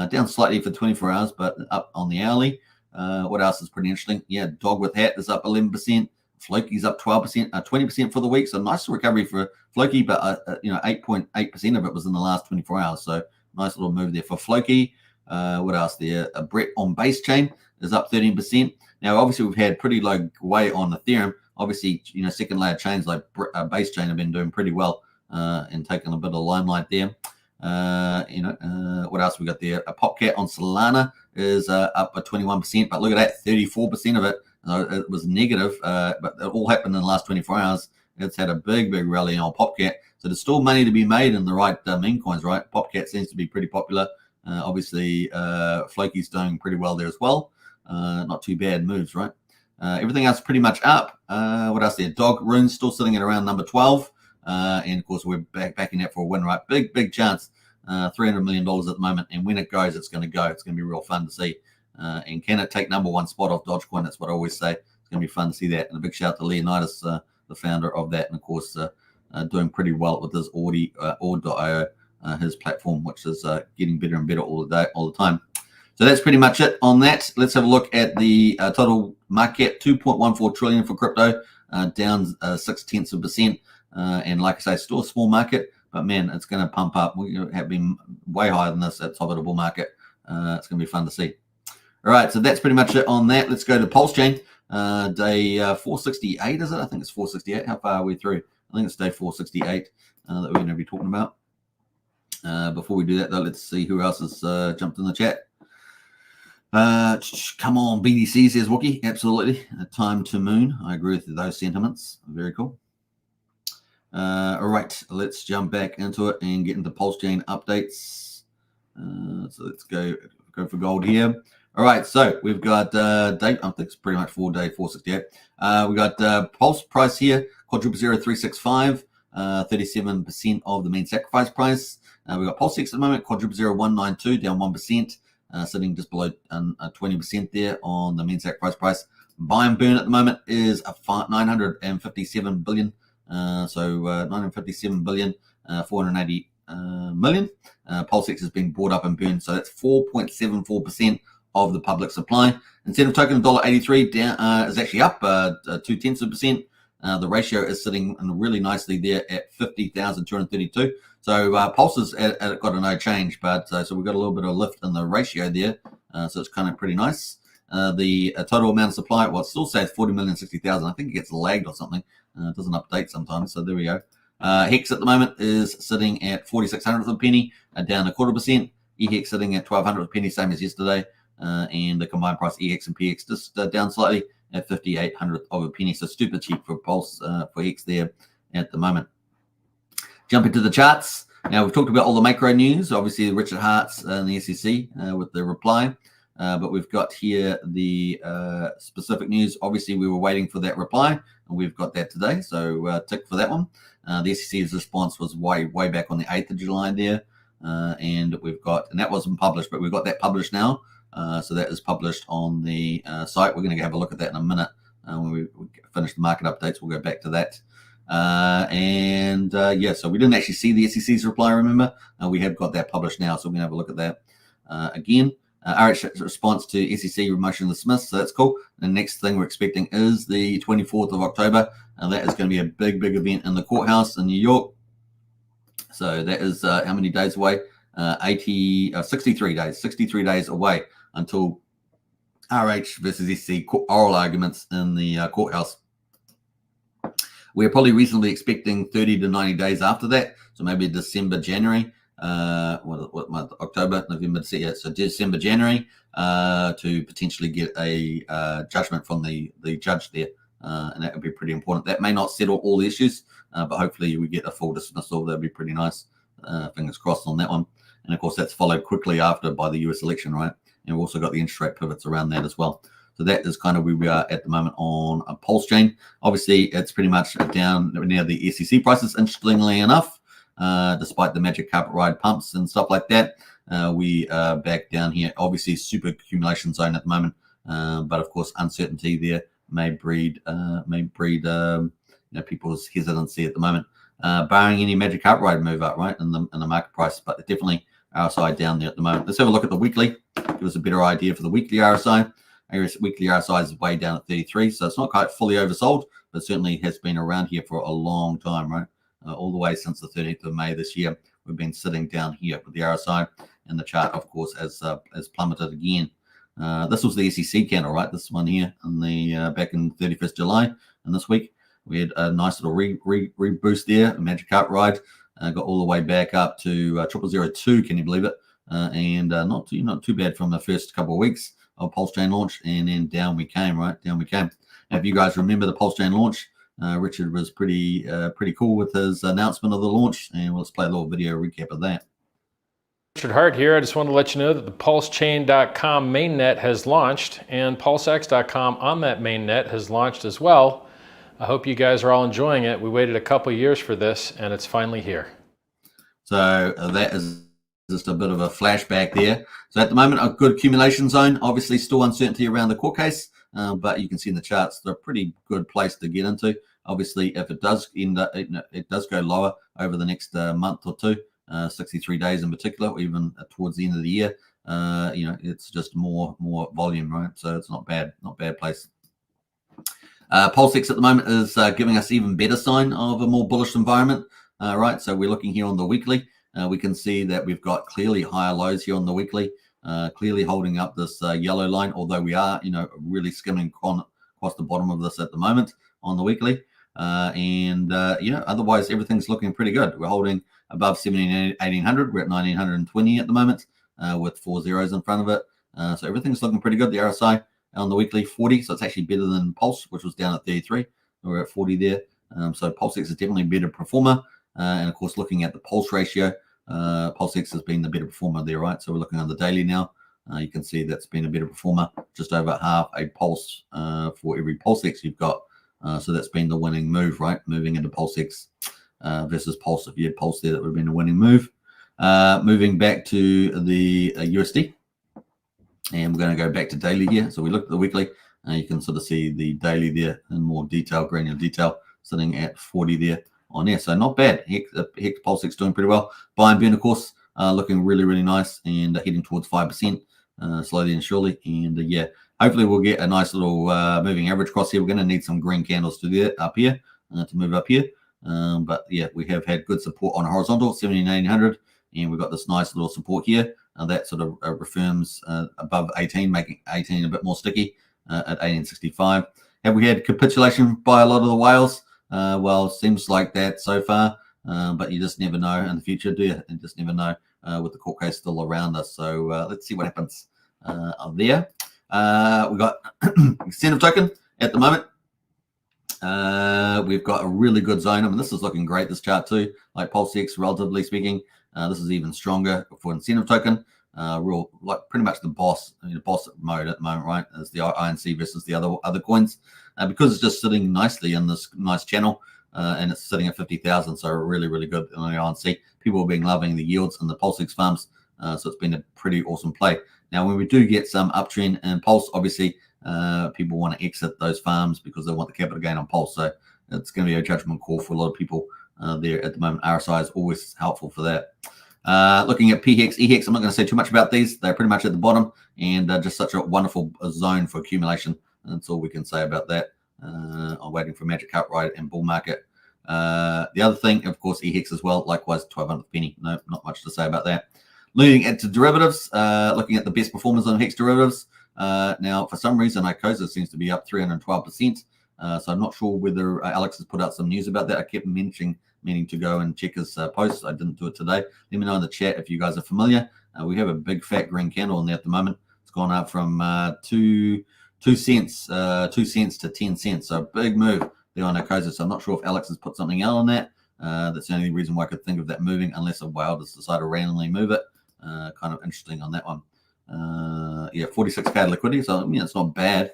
Down slightly for 24 hours, but up on the hourly. What else is pretty interesting? Yeah, Dog with Hat is up 11%. Floki's up 12%, 20% for the week. So nice recovery for Floki, but 8.8% of it was in the last 24 hours. So nice little move there for Floki. What else there? Brett on Base Chain is up 13%. Now, obviously, we've had pretty low weight on Ethereum. Obviously, second layer chains like Base Chain have been doing pretty well and taking a bit of limelight there. What else we got there? A Popcat on Solana is up by 21%, but look at that, 34% of it. It was negative, but it all happened in the last 24 hours. It's had a big rally on Popcat. So there's still money to be made in the right meme coins, right? Popcat seems to be pretty popular. Obviously, Floki's doing pretty well there as well. Not too bad moves, right? Everything else pretty much up. What else there? Dog Runes still sitting at around number 12. And of course, we're backing that for a win, right? Big chance. $300 million at the moment. And when it goes, it's going to go. It's going to be real fun to see. And can it take number one spot off Dogecoin? That's what I always say. It's going to be fun to see that. And a big shout out to Leonidas, the founder of that. And of course, doing pretty well with his Ord.io, his platform, which is getting better and better all the time. So that's pretty much it on that. Let's have a look at the total market, 2.14 trillion for crypto, down 0.6%. And like I say, still a small market, but man, it's going to pump up. We have been way higher than this at top of the bull market. It's going to be fun to see. All right, so that's pretty much it on that. Let's go to Pulsechain. Day 468, is it? I think it's 468. How far are we through? I think it's day 468 that we're going to be talking about. Before we do that, though, let's see who else has jumped in the chat. Come on, BDC, says Wookie. Absolutely. Time to moon. I agree with those sentiments. Very cool. All right, let's jump back into it and get into Pulsechain updates. So let's go for gold here. All right, so we've got date. I think it's pretty much for day 468. We got Pulse price here, quadruple 0365, 37% of the main sacrifice price. We've got Pulsex at the moment, quadruple 0192, down 1%, sitting just below 20% there on the main sacrifice price. Buy and burn at the moment is 957 billion. So 957 billion, 480 million. Pulsex has been bought up and burned, so that's 4.74% of the public supply. Incentive token $1.83 down is actually up 0.2%. The ratio is sitting really nicely there at 50,232. So Pulse has got a no change, but so we've got a little bit of lift in the ratio there. So it's kind of pretty nice. The total amount of supply, well, it still says 40,060,000. I think it gets lagged or something. It doesn't update sometimes. So there we go. Hex at the moment is sitting at 4,600th of a penny, down 0.25%. EHEX sitting at 1,200th of a penny, same as yesterday. And the combined price EX and PX just down slightly at 5,800th of a penny. So stupid cheap for Pulse for Hex there at the moment. Jumping to the charts. Now we've talked about all the macro news. Obviously Richard Hart's and the SEC with the reply. But we've got here the specific news. Obviously we were waiting for that reply and we've got that today. So tick for that one. The SEC's response was way back on the 8th of July there. And that wasn't published, but we've got that published now. So that is published on the site. We're going to have a look at that in a minute. When we finish the market updates, we'll go back to that. Yeah, so we didn't actually see the SEC's reply, remember? We have got that published now, so we're going to have a look at that again. RH response to SEC motion dismissed, so that's cool. The next thing we're expecting is the 24th of October, and that is going to be a big event in the courthouse in New York. So that is how many days away? 63 days away until RH versus SEC oral arguments in the courthouse. We're probably reasonably expecting 30 to 90 days after that. So maybe December, January, what month? October, November, December. So December, January, to potentially get a judgment from the judge there. And that would be pretty important. That may not settle all the issues, but hopefully we get a full dismissal. That'd be pretty nice. Fingers crossed on that one. And of course, that's followed quickly after by the US election, right? And we've also got the interest rate pivots around that as well. So that is kind of where we are at the moment on a Pulsechain. Obviously, it's pretty much down near the SEC prices, interestingly enough, despite the magic carpet ride pumps and stuff like that. We are back down here. Obviously, super accumulation zone at the moment. But of course, uncertainty there may breed people's hesitancy at the moment. Barring any magic carpet ride move up, right, in the market price. But definitely RSI down there at the moment. Let's have a look at the weekly. Give us a better idea for the weekly RSI. Weekly RSI is way down at 33, so it's not quite fully oversold, but certainly has been around here for a long time, right? All the way since the 13th of May this year, we've been sitting down here with the RSI, and the chart, of course, has plummeted again. This was the SEC candle, right? This one here, in the back in 31st July, and this week we had a nice little reboost there, a magic carpet ride, got all the way back up to 0002. Can you believe it? And not too bad from the first couple of weeks of Pulsechain launch, and then down we came, right? Down we came. Now, if you guys remember the Pulsechain launch, Richard was pretty cool with his announcement of the launch, and let's play a little video recap of that. Richard Hart here. I just want to let you know that the Pulsechain.com mainnet has launched, and PulseX.com on that mainnet has launched as well. I hope you guys are all enjoying it. We waited a couple years for this, and it's finally here. So that is just a bit of a flashback there. So at the moment, a good accumulation zone. Obviously, still uncertainty around the court case, but you can see in the charts they're a pretty good place to get into. Obviously, if it does end up, it does go lower over the next month or two, 63 days in particular, or even towards the end of the year. it's just more volume, right? So it's not bad place. Pulsex at the moment is giving us even better sign of a more bullish environment, right? So we're looking here on the weekly. We can see that we've got clearly higher lows here on the weekly, clearly holding up this yellow line, although we are, really skimming across the bottom of this at the moment on the weekly. Otherwise everything's looking pretty good. We're holding above 1800. We're at 1920 at the moment, with 4 zeros in front of it. So everything's looking pretty good. The RSI on the weekly 40, so it's actually better than Pulse, which was down at 33. We're at 40 there. So Pulsex is definitely a better performer. And of course, looking at the Pulse ratio, Pulsex has been the better performer there, right? So we're looking on the daily now. You can see that's been a better performer, just over half a Pulse for every Pulsex you've got. So that's been the winning move, right? Moving into Pulsex versus Pulse. If you had Pulse there, that would have been a winning move. Moving back to the USD. And we're going to go back to daily here. So we look at the weekly. You can sort of see the daily there in more detail, granular detail, sitting at 40 there on there. So not bad. Hex Pulsex doing pretty well. Buy and burn, of course, looking really, really nice and heading towards 5%, slowly and surely. And hopefully we'll get a nice little moving average cross here. We're going to need some green candles to do that up here, to move up here. But yeah, we have had good support on a horizontal, 17,800, and we've got this nice little support here. That sort of reaffirms above 18, making 18 a bit more sticky at 1865. Have we had capitulation by a lot of the whales? Well, seems like that so far, but you just never know in the future, do you? You just never know with the court case still around us. So let's see what happens there. We've got incentive token at the moment. We've got a really good zone. I mean, this is looking great, this chart too, like Pulsex, relatively speaking. This is even stronger for incentive token. Like pretty much the boss mode at the moment, right? As the INC versus the other coins, because it's just sitting nicely in this nice channel, and it's sitting at 50,000. So really, really good on the INC. People have been loving the yields in the Pulsex farms, so it's been a pretty awesome play. Now, when we do get some uptrend in Pulse, obviously people want to exit those farms because they want the capital gain on Pulse. So it's going to be a judgment call for a lot of people there at the moment. RSI is always helpful for that. Looking at PHEX, EHEX, I'm not going to say too much about these. They're pretty much at the bottom, and just such a wonderful zone for accumulation. That's all we can say about that. I'm waiting for Magic Cup Ride and bull market. The other thing, of course, EHEX as well. Likewise, 1200th penny. No, not much to say about that. Looking into derivatives, looking at the best performers on Hex derivatives. Now, for some reason, Icosa seems to be up 312%. So I'm not sure whether Alex has put out some news about that. I kept meaning to go and check his posts. I didn't do it today. Let me know in the chat if you guys are familiar. We have a big fat green candle in there at the moment. It's gone up from 2 cents to 10 cents. So a big move there on Icosa. So I'm not sure if Alex has put something out on that. That's the only reason why I could think of that moving, unless a whale just decided to randomly move it. Kind of interesting on that one. 46k liquidity. So it's not bad.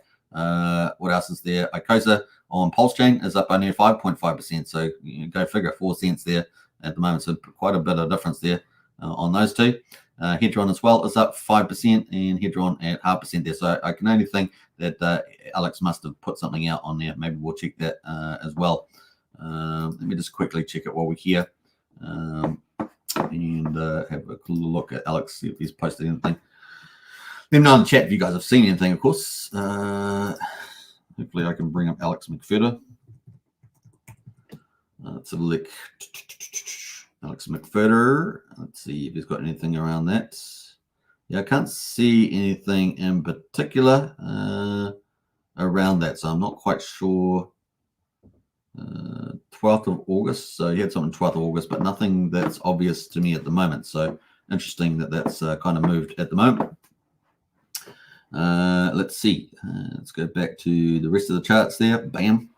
What else is there? Icosa on Pulsechain is up only 5.5%. So go figure, 4 cents there at the moment. So quite a bit of difference there on those two. Hedron as well is up 5%, and Hedron at 0.5% there. So I can only think that Alex must have put something out on there. Maybe we'll check that as well. Let me just quickly check it while we're here, and have a look at Alex, see if he's posted anything. Let me know in the chat if you guys have seen anything, of course. Hopefully I can bring up Alex McFurter. Let's have a look. Alex McFurter. Let's see if he's got anything around that. Yeah, I can't see anything in particular around that, so I'm not quite sure. 12th of August. So he had something 12th of August, but nothing that's obvious to me at the moment. So interesting that that's kind of moved at the moment. Let's see. Let's go back to the rest of the charts there. Bam.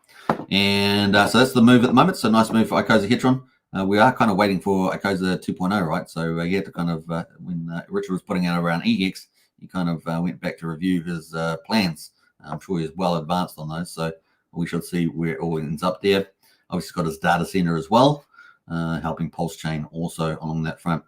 And so that's the move at the moment. So nice move for Icosa Hedron. We are kind of waiting for Icosa 2.0, right? So he had to kind of, when Richard was putting out around EHEX, he kind of went back to review his plans. I'm sure he's well advanced on those. So we should see where it all ends up there. Obviously got his data center as well, helping Pulsechain also along that front.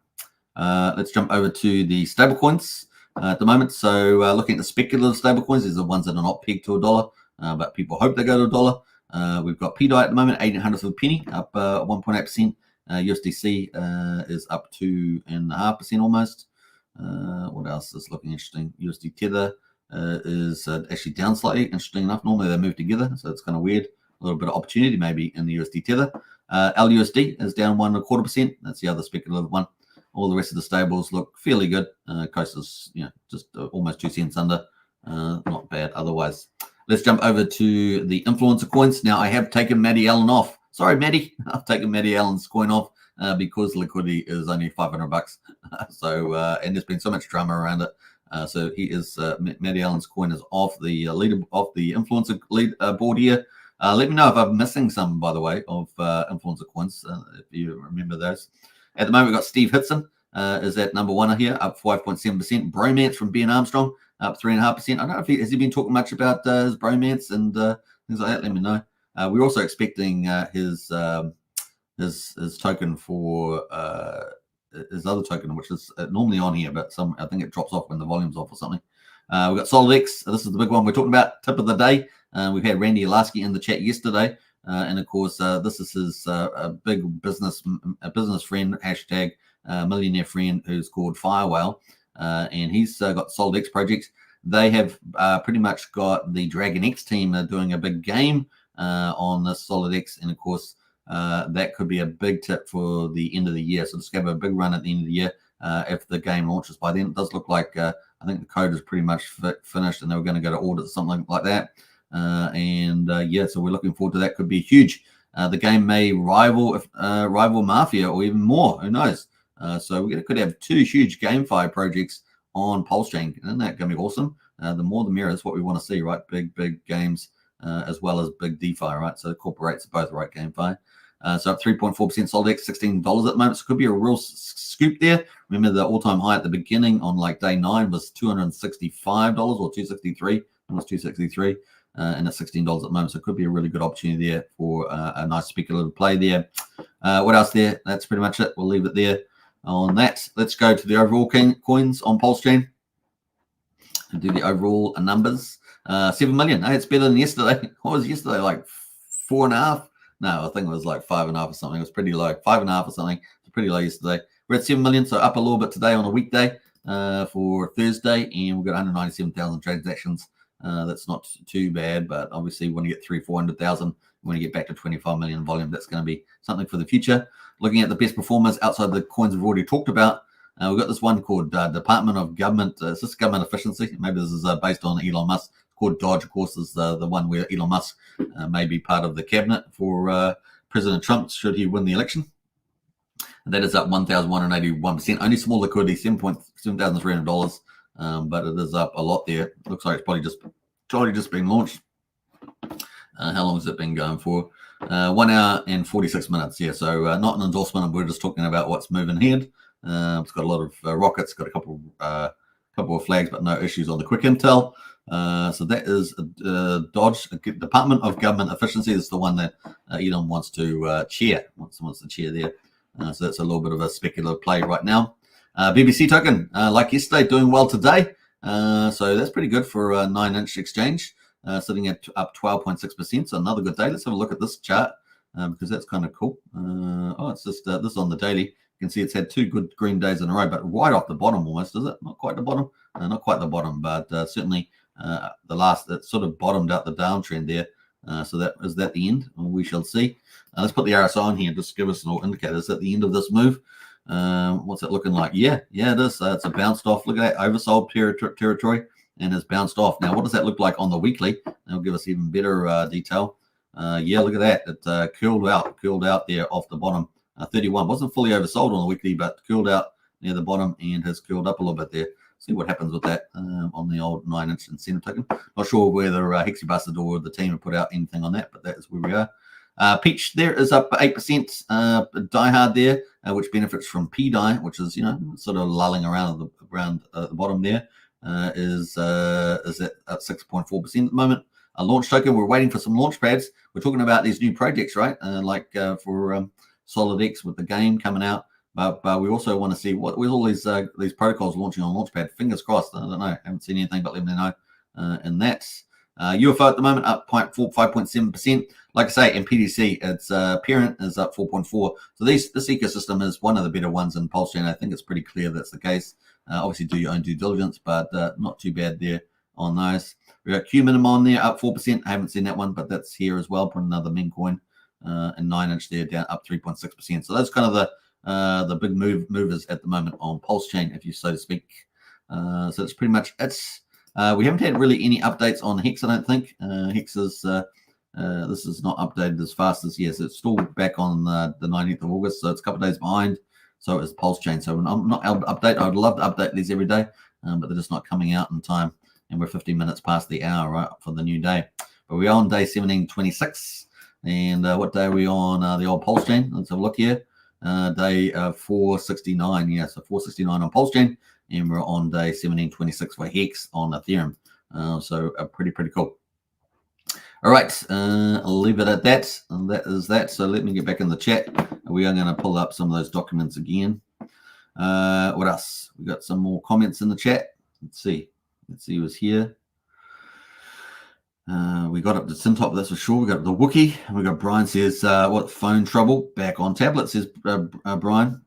Let's jump over to the stablecoins at the moment. So looking at the speculative stablecoins, these are the ones that are not pegged to $1, but people hope they go to $1. We've got PDI at the moment, 0.08 of a penny, up 1.8%. USDC is up 2.5% almost. What else is looking interesting? USD Tether is actually down slightly. Interesting enough. Normally they move together, so it's kind of weird. A little bit of opportunity maybe in the USD Tether. LUSD is down 1.25%. That's the other speculative one. All the rest of the stables look fairly good. Coast is just almost 2 cents under. Not bad otherwise. Let's jump over to the influencer coins. Now I have taken Maddie Allen off. Sorry, Maddie. I've taken Maddie Allen's coin off because liquidity is only $500. So and there's been so much drama around it. So he is Maddie Allen's coin is off the influencer lead board here. Let me know if I'm missing some, by the way, of influencer coins, if you remember those. At the moment, we've got Steve Hitson is at number 1 here, up 5.7%. Bromance from Ben Armstrong, up 3.5%. I don't know if has he been talking much about his bromance and things like that. Let me know. We're also expecting his token for his other token, which is normally on here, but I think it drops off when the volume's off or something. We've got SolidX. This is the big one we're talking about. Tip of the day. We've had Randy Alasky in the chat yesterday, and of course, this is his big business friend, hashtag millionaire friend, who's called Firewhale, and he's got SolidX projects. They have pretty much got the Dragon X team doing a big game on this SolidX, and of course, that could be a big tip for the end of the year. So just have a big run at the end of the year if the game launches by then. It does look like I think the code is pretty much finished, and they were going to go to audit something like that. So we're looking forward to that. Could be huge. The game may rival Mafia or even more. Who knows? So we could have 2 huge GameFi projects on Pulsechain. Isn't that going to be awesome? The more the merrier is what we want to see, right? Big games as well as big DeFi, right? So it incorporates both, right? GameFi. So up 3.4%, SolidX, $16 at the moment. So it could be a real scoop there. Remember the all-time high at the beginning on like day 9 was $265 or 263. It was 263. And at $16 at the moment, so it could be a really good opportunity there for a nice speculative play there. What else there? That's pretty much it. We'll leave it there on that. Let's go to the overall coins on Pulsechain and do the overall numbers. 7 million. Hey, it's better than yesterday. What was yesterday? Like 4.5? No, I think it was like 5.5 or something. It was pretty low. 5.5 or something. It was pretty low yesterday. We're at 7 million, so up a little bit today on a weekday for Thursday, and we've got 197,000 transactions. That's not too bad, but obviously when you get 300,000-400,000, when you get back to 25 million volume, that's going to be something for the future. Looking at the best performers outside the coins we've already talked about, we've got this one called Department of Government. Is this government efficiency? Maybe this is based on Elon Musk. It's called Dodge, of course, is the one where Elon Musk may be part of the cabinet for President Trump should he win the election. And that is up 1,181%. Only small liquidity, $7,300. But it is up a lot there. Looks like it's probably just been launched. How long has it been going for? 1 hour and 46 minutes. Yeah, so not an endorsement. We're just talking about what's moving ahead. It's got a lot of rockets. Got a couple of flags, but no issues on the quick intel. So that is Dodge, Department of Government Efficiency. This is the one that Elon wants to chair. Wants to chair there. So that's a little bit of a speculative play right now. BBC token, like yesterday, doing well today. So that's pretty good for a 9-inch exchange, sitting at up 12.6%. So another good day. Let's have a look at this chart because that's kind of cool. It's just this is on the daily. You can see it's had 2 good green days in a row, but right off the bottom almost, is it? Not quite the bottom. Not quite the bottom, but certainly the last that sort of bottomed out the downtrend there. So that is that the end? We shall see. Let's put the RSI on here. Just give us an indicator. Is that the end of this move? What's it looking like? Yeah, it is. It's a bounced off. Look at that oversold territory and has bounced off. Now, what does that look like on the weekly? That'll give us even better detail. Look at that. It cooled out there off the bottom. 31 wasn't fully oversold on the weekly, but cooled out near the bottom and has cooled up a little bit there. See what happens with that on the old 9-inch incentive token. Not sure whether Hexy Bastard or the team have put out anything on that, but that is where we are. Peach there is up 8%. Diehard there, which benefits from PDI, which is sort of lulling around the bottom there, is at 6.4% at the moment. A launch token. We're waiting for some launch pads. We're talking about these new projects, right? For SolidX with the game coming out. But we also want to see what with all these protocols launching on Launchpad. Fingers crossed. I don't know. Haven't seen anything, but let me know. And that's UFO at the moment up 5.7%. Like I say, in PDC, its parent is up 4.4. So this ecosystem is one of the better ones in Pulsechain. I think it's pretty clear that's the case. Obviously, do your own due diligence, but not too bad there on those. We got Q-Minim on there, up 4%. I haven't seen that one, but that's here as well. Put another meme coin and 9-inch there, down up 3.6%. So that's kind of the big movers at the moment on Pulsechain, if you so to speak. So it's pretty much it's. We haven't had really any updates on Hex, I don't think. Hex is this is not updated as fast as yes. It's still back on the 19th of August, so it's a couple of days behind. So is Pulsechain. So I'm not able to update. I would love to update these every day, but they're just not coming out in time. And we're 15 minutes past the hour, right, for the new day. But we're on day 1726. And what day are we on the old Pulsechain? Let's have a look here. Day 469. Yeah, so 469 on Pulsechain. And we're on day 1726 for Hex on Ethereum. So pretty cool. All right, I'll leave it at that. And that is that. So let me get back in the chat. We are going to pull up some of those documents again. What else? We got some more comments in the chat. Let's see who's here. We got up to Sintop, that's for sure. We got the Wookie. And we got Brian says, what, phone trouble? Back on tablet, says Brian.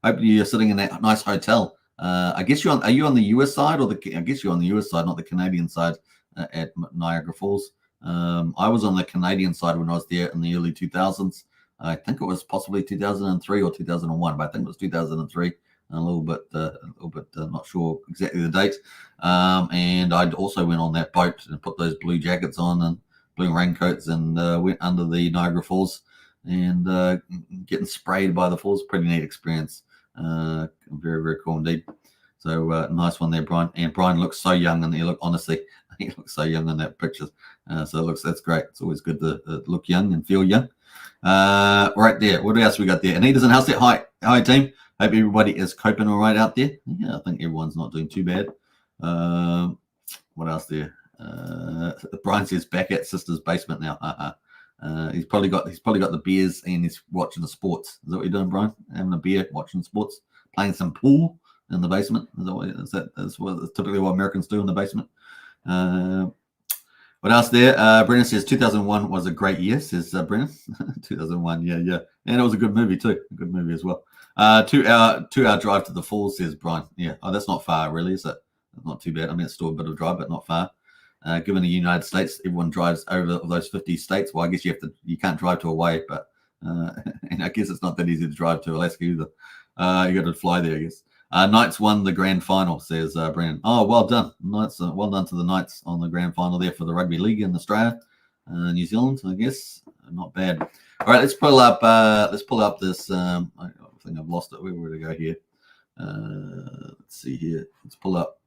Hope you're sitting in that nice hotel. I guess are you on the US side or I guess you're on the US side, not the Canadian side at Niagara Falls. I was on the Canadian side when I was there in the early 2000s. I think it was possibly 2003 or 2001, but I think it was 2003. A little bit not sure exactly the date. And I also went on that boat and put those blue jackets on and blue raincoats and went under the Niagara Falls and getting sprayed by the falls. Pretty neat experience. Very cool indeed. So nice one there, Brian. And Brian looks so young, and he looks so young in that picture. So that's great. It's always good to look young and feel young. Right there. What else we got there? Anita's in house there. Hi team. Hope everybody is coping all right out there. Yeah, I think everyone's not doing too bad. What else there? Brian says back at sister's basement now. He's probably got the beers and he's watching the sports. Is that what you're doing, Brian? Having a beer, watching sports, playing some pool in the basement. That's typically what Americans do in the basement. What else there? Brennan says 2001 was a great year, says Brennan. 2001, yeah. And it was a good movie too. A good movie as well. 2-hour drive to the falls, says Brian. Yeah. Oh, that's not far, really, is it? Not too bad. I mean, it's still a bit of a drive, but not far. Given the United States, everyone drives over those 50 states. Well, I guess you can't drive to Hawaii, but and I guess it's not that easy to drive to Alaska either. You got to fly there, I guess. Knights won the grand final, says Brennan. Oh, well done, Knights. Well done to the Knights on the grand final there for the rugby league in Australia, New Zealand, I guess. Not bad. All right, let's pull up this. I think I've lost it. Where would I go here? Let's see here. Let's pull up.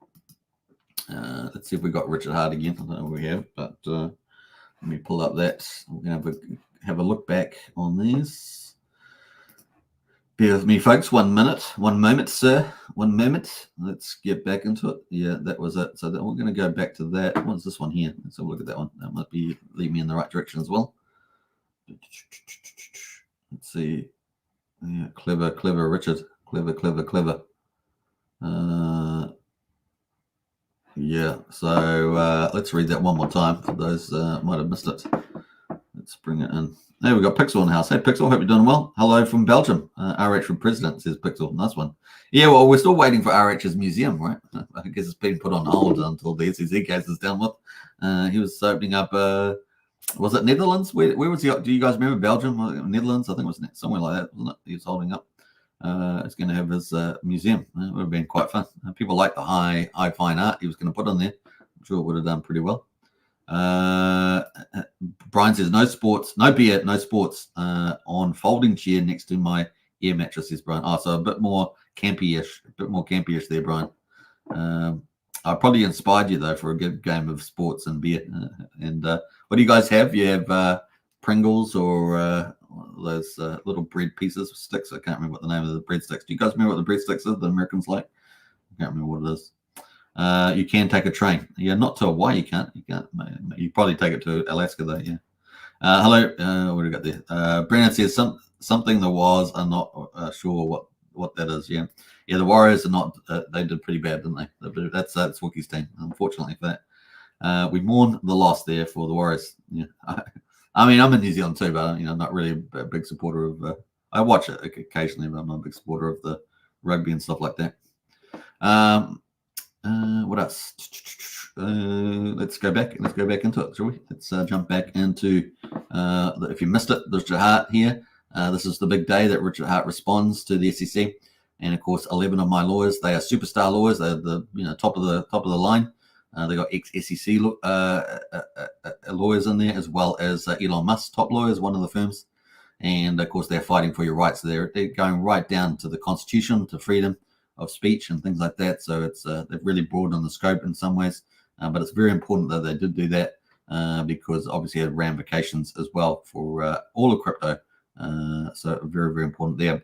Let's see if we got Richard Hart again. I don't know if we have, but let me pull up that. We're gonna have a look back on these. Bear with me, folks. 1 minute. 1 moment, sir. 1 moment. Let's get back into it. Yeah, that was it. So we're going to go back to that. What's this one here? Let's have a look at that one. That might lead me in the right direction as well. Let's see. Yeah, clever, Richard. Clever. Yeah, so let's read that one more time for those might have missed it. Let's bring it in. Hey, we've got Pixel in the house. Hey, Pixel, hope you're doing well. Hello from Belgium. RH for president, says Pixel. Nice one. Yeah, well, we're still waiting for RH's museum, right? I guess it's been put on hold until the SEC case is done with. He was opening up, was it Netherlands? Where was he? Do you guys remember Belgium? Netherlands? I think it was somewhere like that, wasn't it? He was holding up. It's going to have his museum. It would have been quite fun. People like the high fine art he was going to put on there. I'm sure it would have done pretty well. Brian says no sports, no beer, no sports on folding chair next to my air mattress, says Brian. Oh, so a bit more campy-ish there, Brian. I probably inspired you though for a good game of sports and beer. And what do you guys have? You have Pringles or those little bread pieces, sticks. I can't remember what the name of the bread sticks. Do you guys remember what the bread sticks are? The Americans like. I can't remember what it is. You can take a train. Yeah, not to Hawaii. You can't. You probably take it to Alaska though. Yeah. Hello. What do we got there? Brennan says something the Wars are not sure what that is. Yeah. The Warriors are not. They did pretty bad, didn't they? That's Wookie's team, unfortunately for that. We mourn the loss there for the Warriors. Yeah, I mean, I'm in New Zealand too, but I'm not really a big supporter of. I watch it occasionally, but I'm not a big supporter of the rugby and stuff like that. What else? Let's go back. Let's go back into it, shall we? Let's jump back into. If you missed it, Richard Hart here. This is the big day that Richard Hart responds to the SEC, and of course, 11 of my lawyers. They are superstar lawyers. They're the top of the line. They got ex-SEC lawyers in there, as well as Elon Musk top lawyers, one of the firms, and of course, they're fighting for your rights. They're going right down to the Constitution, to freedom of speech and things like that. So it's they've really broadened the scope in some ways, but it's very important that they did do that because obviously it had ramifications as well for all of crypto. So very, very important there.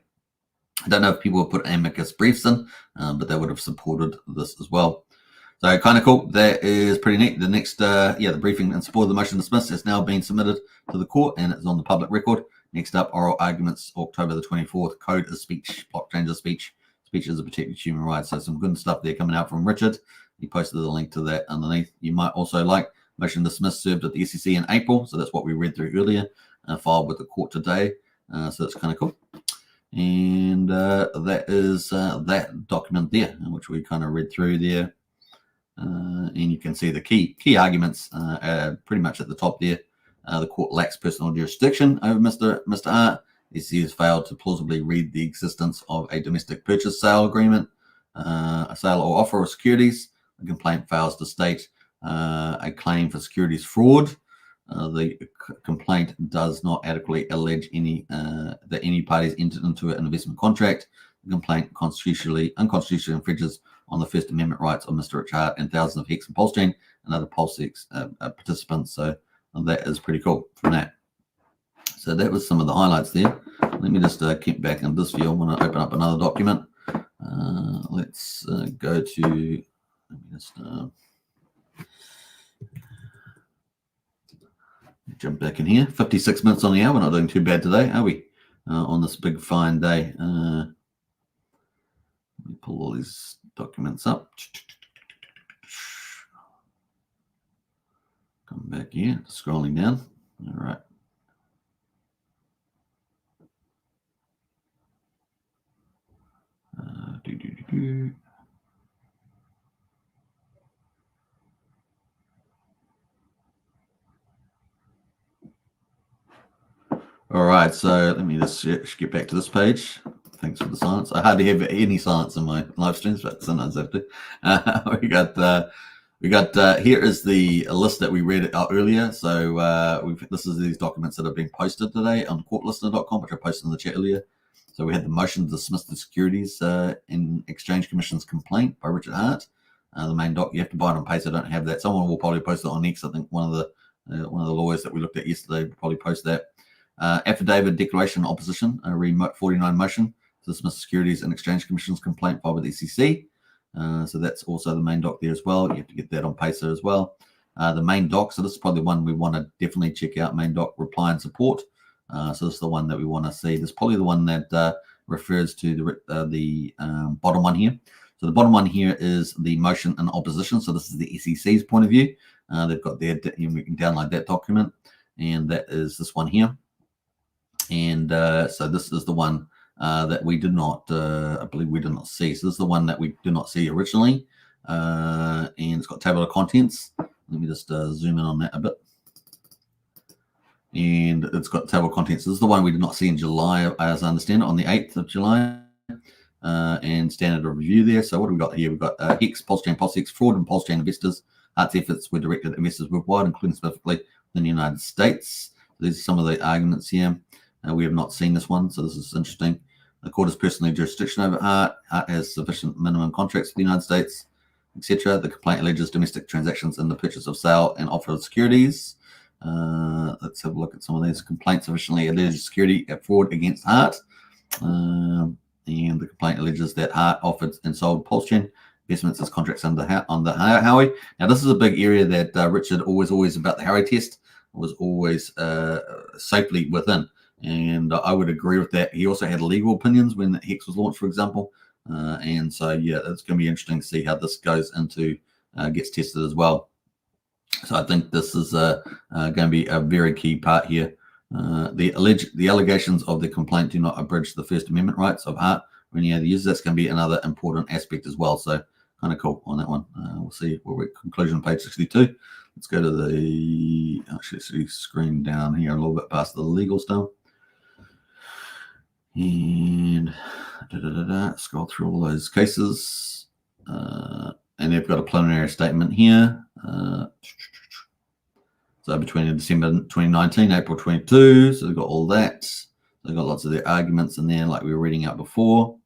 I don't know if people would put amicus briefs in, but they would have supported this as well. So kind of cool. That is pretty neat. The next, the briefing in support of the motion to dismiss has now been submitted to the court and it's on the public record. Next up, oral arguments, October the 24th. Code is speech, blockchain is speech. Speech is a protected human right. So some good stuff there coming out from Richard. He posted the link to that underneath. You might also like motion to dismiss served at the SEC in April. So that's what we read through earlier, filed with the court today. So that's kind of cool. And that is that document there, which we kind of read through there. And you can see the key arguments pretty much at the top there. The court lacks personal jurisdiction over Mr. Hart. The SEC has failed to plausibly read the existence of a domestic purchase sale agreement, a sale or offer of securities. The complaint fails to state a claim for securities fraud. The complaint does not adequately allege that any parties entered into an investment contract. The complaint unconstitutionally infringes on the First Amendment rights of Mr. Richard Hart and thousands of Hex and Pulsechain and other Pulsechain participants. So that is pretty cool from that. So that was some of the highlights there. Let me just keep back in this view. I want to open up another document. Let's go to, let me just jump back in here. 56 minutes on the hour. We're not doing too bad today, are we? On this big fine day. Let me pull all these documents up. Come back here, scrolling down. All right. All right, so let me just get back to this page. Thanks for the silence. I hardly have any silence in my live streams, but sometimes I have to. We got here is the list that we read out earlier. So this is these documents that have been posted today on courtlistener.com, which I posted in the chat earlier. So we had the motion to dismiss the Securities and Exchange Commission's complaint by Richard Hart. The main doc, you have to buy it on paper. I don't have that. Someone will probably post it on X. I think one of the lawyers that we looked at yesterday will probably post that. Affidavit declaration opposition, a remote 49 motion to dismiss Securities and Exchange Commission's complaint filed with the SEC. So that's also the main doc there as well. You have to get that on paper as well. The main doc, so this is probably one we want to definitely check out, main doc reply and support. So this is the one that we want to see. This is probably the one that refers to the bottom one here. So the bottom one here is the motion in opposition. So this is the SEC's point of view. They've got their, we can download that document, and that is this one here. And so this is the one that we did not, I believe we did not see. So this is the one that we did not see originally. And it's got table of contents. Let me just zoom in on that a bit. And it's got table of contents. This is the one we did not see in July, as I understand it, on the 8th of July. And standard of review there. So what have we got here? We've got Hex, Pulsechain, Pulsechain, fraud and Pulsechain investors. Hart's efforts were directed at investors worldwide, including specifically in the United States. These are some of the arguments here. We have not seen this one, so this is interesting. The court has personally jurisdiction over Hart. Hart has sufficient minimum contracts with the United States, etc. The complaint alleges domestic transactions in the purchase of, sale, and offer of securities. Let's have a look at some of these complaints. Sufficiently alleges security fraud against Hart. And the complaint alleges that Hart offered and sold Pulsechain investments as contracts on the Howey. Now, this is a big area that Richard always about the Howey test was always safely within. And I would agree with that. He also had legal opinions when Hex was launched, for example. And so, yeah, it's going to be interesting to see how this goes into, gets tested as well. So I think this is going to be a very key part here. The allegations of the complaint do not abridge the First Amendment rights of Hart or any other users. That's going to be another important aspect as well. So kind of cool on that one. We'll see. We're at conclusion, page 62. Let's go to the actually screen down here a little bit past the legal stuff. And scroll through all those cases. And they've got a preliminary statement here. So between December 2019, April 22, so they've got all that. They've got lots of their arguments in there, like we were reading out before.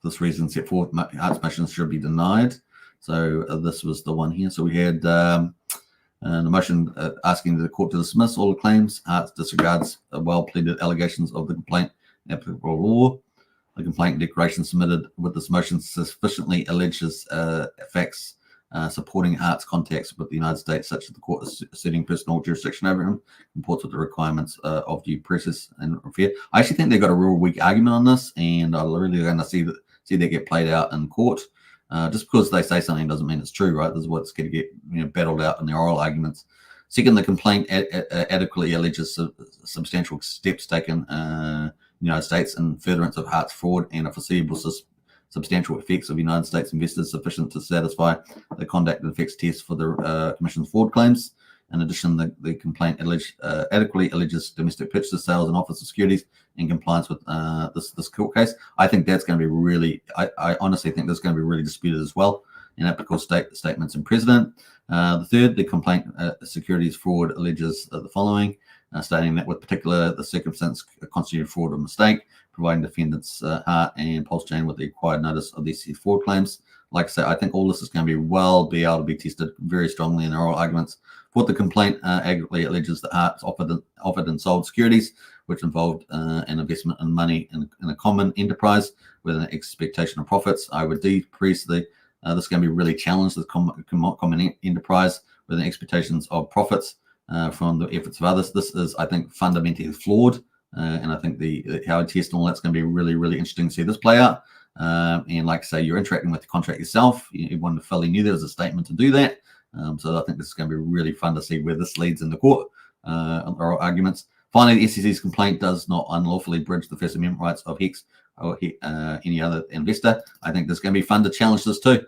This reason set forth, Hart's motions should be denied. So this was the one here. So we had the motion asking the court to dismiss all the claims. Hart disregards well-pleaded allegations of the complaint in applicable law. The complaint declaration submitted with this motion sufficiently alleges facts supporting Hart's contacts with the United States, such as the court asserting personal jurisdiction over him, comports with the requirements of due process and fair. I actually think they've got a real weak argument on this, and I'm really going to see that get played out in court. Just because they say something doesn't mean it's true, right? This is what's going to get battled out in their oral arguments. Second, the complaint adequately alleges substantial steps taken in the United States in furtherance of Hart's fraud and a foreseeable substantial effects of United States investors sufficient to satisfy the conduct and effects test for the Commission's fraud claims. In addition, the complaint adequately alleges domestic purchases, sales, and offers of securities in compliance with this court case. I think that's going to be really, I honestly think that's going to be really disputed as well in applicable statements and precedent. The third, the complaint securities fraud alleges the following, stating that with particular the circumstance constituted fraud or mistake, providing defendants Hart and Pulsechain with the required notice of these fraud claims. Like I say, I think all this is going to be able to be tested very strongly in their oral arguments. What the complaint adequately alleges that Hart offered and sold securities, which involved an investment in money in a common enterprise with an expectation of profits. I would decrease this is going to be really challenged, the common enterprise with an expectations of profits from the efforts of others. This is, I think, fundamentally flawed. And I think the Howard test and all that's going to be really, really interesting to see this play out. And like I say, you're interacting with the contract yourself. Everyone fully knew there was a statement to do that. So I think this is going to be really fun to see where this leads in the court or arguments. Finally, the SEC's complaint does not unlawfully bridge the First Amendment rights of Hex or any other investor. I think there's going to be fun to challenge this too.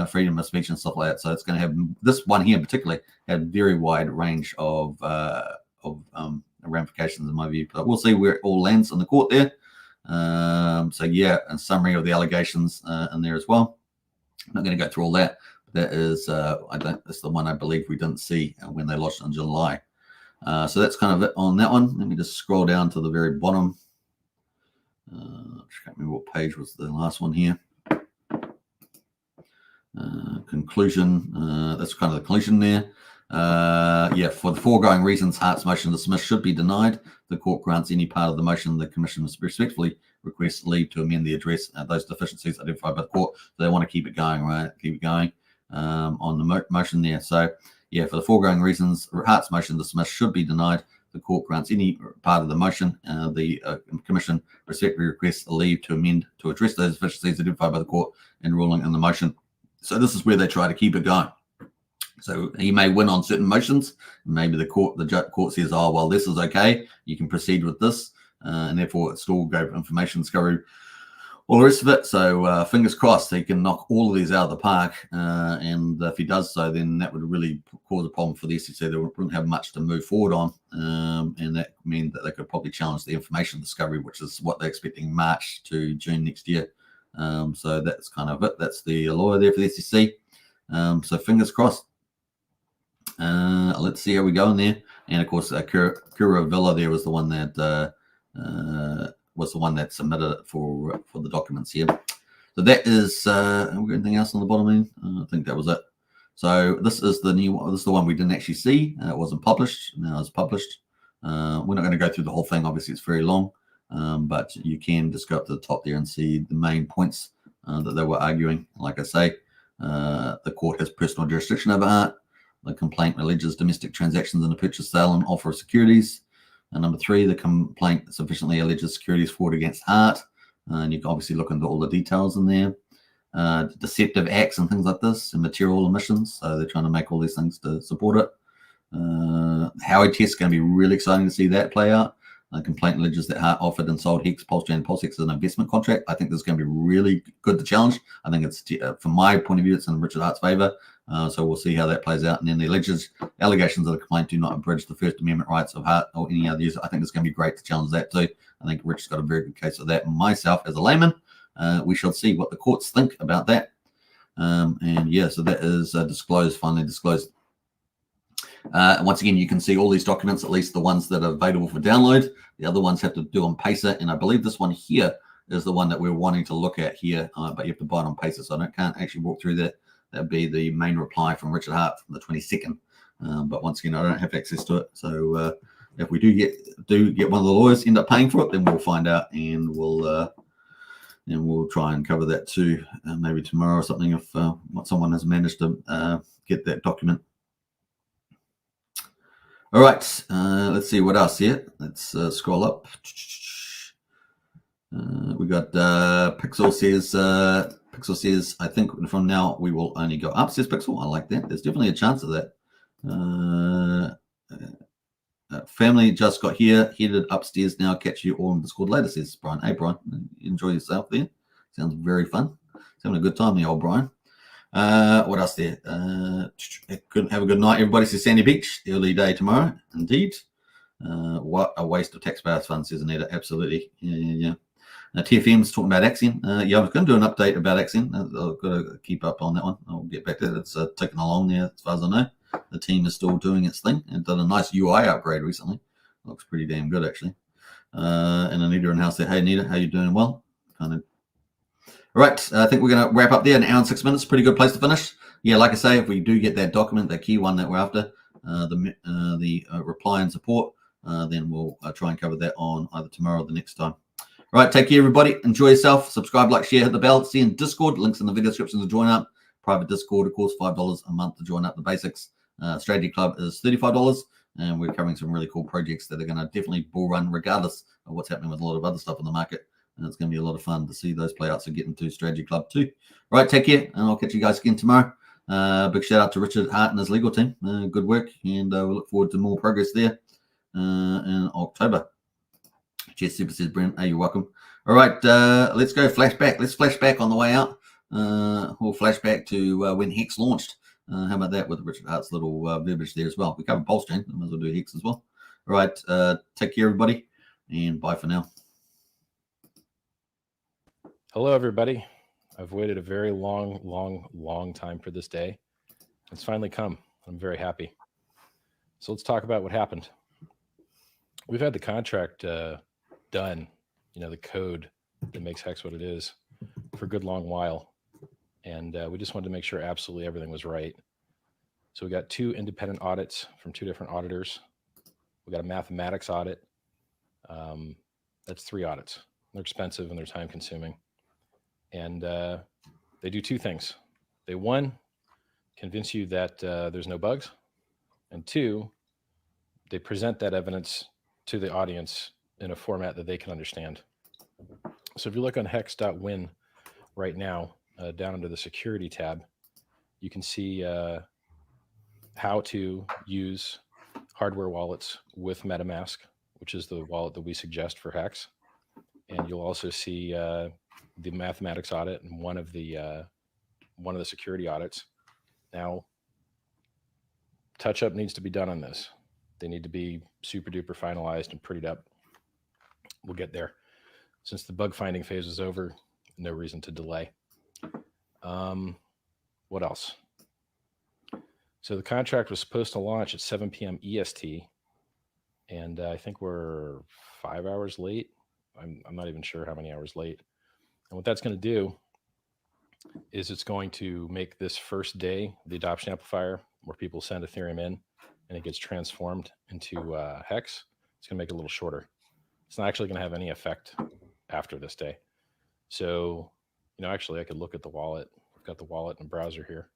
Freedom of speech and stuff like that. So it's going to have this one here in particular had very wide range of ramifications in my view, but we'll see where it all lands in the court there. So yeah, a summary of the allegations in there as well. I'm not going to go through all that. That is, that's the one I believe we didn't see when they lodged in July. So that's kind of it on that one. Let me just scroll down to the very bottom. I can't remember what page was the last one here. Conclusion. That's kind of the conclusion there. Yeah, for the foregoing reasons, Hart's motion to dismiss should be denied. The court grants any part of the motion the Commission respectfully requests leave to amend the address those deficiencies identified by the court. So they want to keep it going, right? Keep it going on the motion there. So yeah, for the foregoing reasons, Hart's motion to dismiss should be denied. The court grants any part of the motion. The Commission respectfully requests leave to amend to address those deficiencies identified by the court in ruling in the motion. So this is where they try to keep it going. So he may win on certain motions. Maybe the court says, "Oh, well, this is okay. You can proceed with this," and therefore it still gave information discovery, all the rest of it. So fingers crossed he can knock all of these out of the park. And if he does so, then that would really cause a problem for the SEC. They wouldn't have much to move forward on, and that means that they could probably challenge the information discovery, which is what they're expecting March to June next year. So that's kind of it. That's the lawyer there for the SEC. So fingers crossed. Let's see how we go in there. And of course, Kura Villa there was the one that submitted it for the documents here. So that is. Have we got anything else on the bottom? I think that was it. So this is the new one. This is the one we didn't actually see. It wasn't published. Now it's published. We're not going to go through the whole thing. Obviously, it's very long. But you can just go up to the top there and see the main points that they were arguing. Like I say, the court has personal jurisdiction over Hart. The complaint alleges domestic transactions in the purchase, sale, and offer of securities. And number 3, the complaint sufficiently alleges securities fraud against Hart. And you can obviously look into all the details in there. deceptive acts and things like this, and material emissions. So they're trying to make all these things to support it. Howey test is going to be really exciting to see that play out. Complaint ledgers that Hart offered and sold Hex, Pulsechain, Pulsechain as an investment contract. I think this is going to be really good to challenge. I think it's, from my point of view, it's in Richard Hart's favor. So we'll see how that plays out. And then the allegations of the complaint do not abridge the First Amendment rights of Hart or any other user. I think it's going to be great to challenge that too. I think Rich's got a very good case of that. Myself, as a layman, we shall see what the courts think about that. And yeah, so that is disclosed, finally disclosed. Once again, you can see all these documents, at least the ones that are available for download. The other ones have to do on Pacer, and I believe this one here is the one that we're wanting to look at here, but you have to buy it on Pacer, so I can't actually walk through that. That'd be the main reply from Richard Hart from the 22nd. But once again, I don't have access to it, so if we do get one of the lawyers end up paying for it, then we'll find out, and we'll try and cover that too, maybe tomorrow or something, if someone has managed to get that document. All right, let's see what else here. Let's scroll up. We got Pixel says, I think from now we will only go up, says Pixel. I like that. There's definitely a chance of that. Family just got here, headed upstairs now. Catch you all in Discord later, says Brian. Hey, Brian, enjoy yourself there. Sounds very fun. He's having a good time, the old Brian. What else there? Couldn't have a good night, everybody, says Sandy Beach. Early day tomorrow, indeed. What a waste of taxpayers' funds, says Anita. Absolutely. Yeah. TFM's talking about Axion. Yeah, I was going to do an update about Axion. I've got to keep up on that one. I'll get back to that. It's taken along there, as far as I know. The team is still doing its thing and done a nice UI upgrade recently. Looks pretty damn good, actually. And Anita in house there. Hey, Anita, how you doing? Well, kind of. All right, I think we're going to wrap up there. An hour and 6 minutes, pretty good place to finish. Yeah, like I say, if we do get that document, that key one that we're after, the reply and support, then we'll try and cover that on either tomorrow or the next time. All right, take care, everybody. Enjoy yourself. Subscribe, like, share, hit the bell. See you in Discord. Links in the video description to join up. Private Discord, of course, $5 a month to join up the basics. Strategy Club is $35, and we're covering some really cool projects that are going to definitely bull run regardless of what's happening with a lot of other stuff in the market. And it's going to be a lot of fun to see those playouts and get into Strategy Club too. All right, take care, and I'll catch you guys again tomorrow. Big shout out to Richard Hart and his legal team. Good work, and we look forward to more progress there in October. Cheers, Super, says Brent. Hey, you're welcome. All right, let's go flashback. Let's flash back on the way out. We'll flash back to when Hex launched. How about that with Richard Hart's little verbiage there as well? We covered Pulsechain. I might as well do Hex as well. All right, take care, everybody, and bye for now. Hello, everybody. I've waited a very long time for this day. It's finally come. I'm very happy. So let's talk about what happened. We've had the contract done, the code that makes Hex what it is, for a good long while. And we just wanted to make sure absolutely everything was right. So we got 2 independent audits from 2 different auditors. We got a mathematics audit. That's 3 audits. They're expensive and they're time consuming. And they do 2 things. They, 1, convince you that there's no bugs. And 2, they present that evidence to the audience in a format that they can understand. So if you look on hex.win right now, down under the security tab, you can see how to use hardware wallets with MetaMask, which is the wallet that we suggest for Hex. And you'll also see the mathematics audit and one of the security audits. Now, touch-up needs to be done on this. They need to be super duper finalized and prettied up. We'll get there. Since the bug finding phase is over, no reason to delay. What else? So the contract was supposed to launch at 7 p.m. EST, and I think we're 5 hours late. I'm not even sure how many hours late. And what that's going to do is it's going to make this first day, the adoption amplifier, where people send Ethereum in and it gets transformed into Hex, it's going to make it a little shorter. It's not actually going to have any effect after this day. So, actually I could look at the wallet. I've got the wallet in the browser here.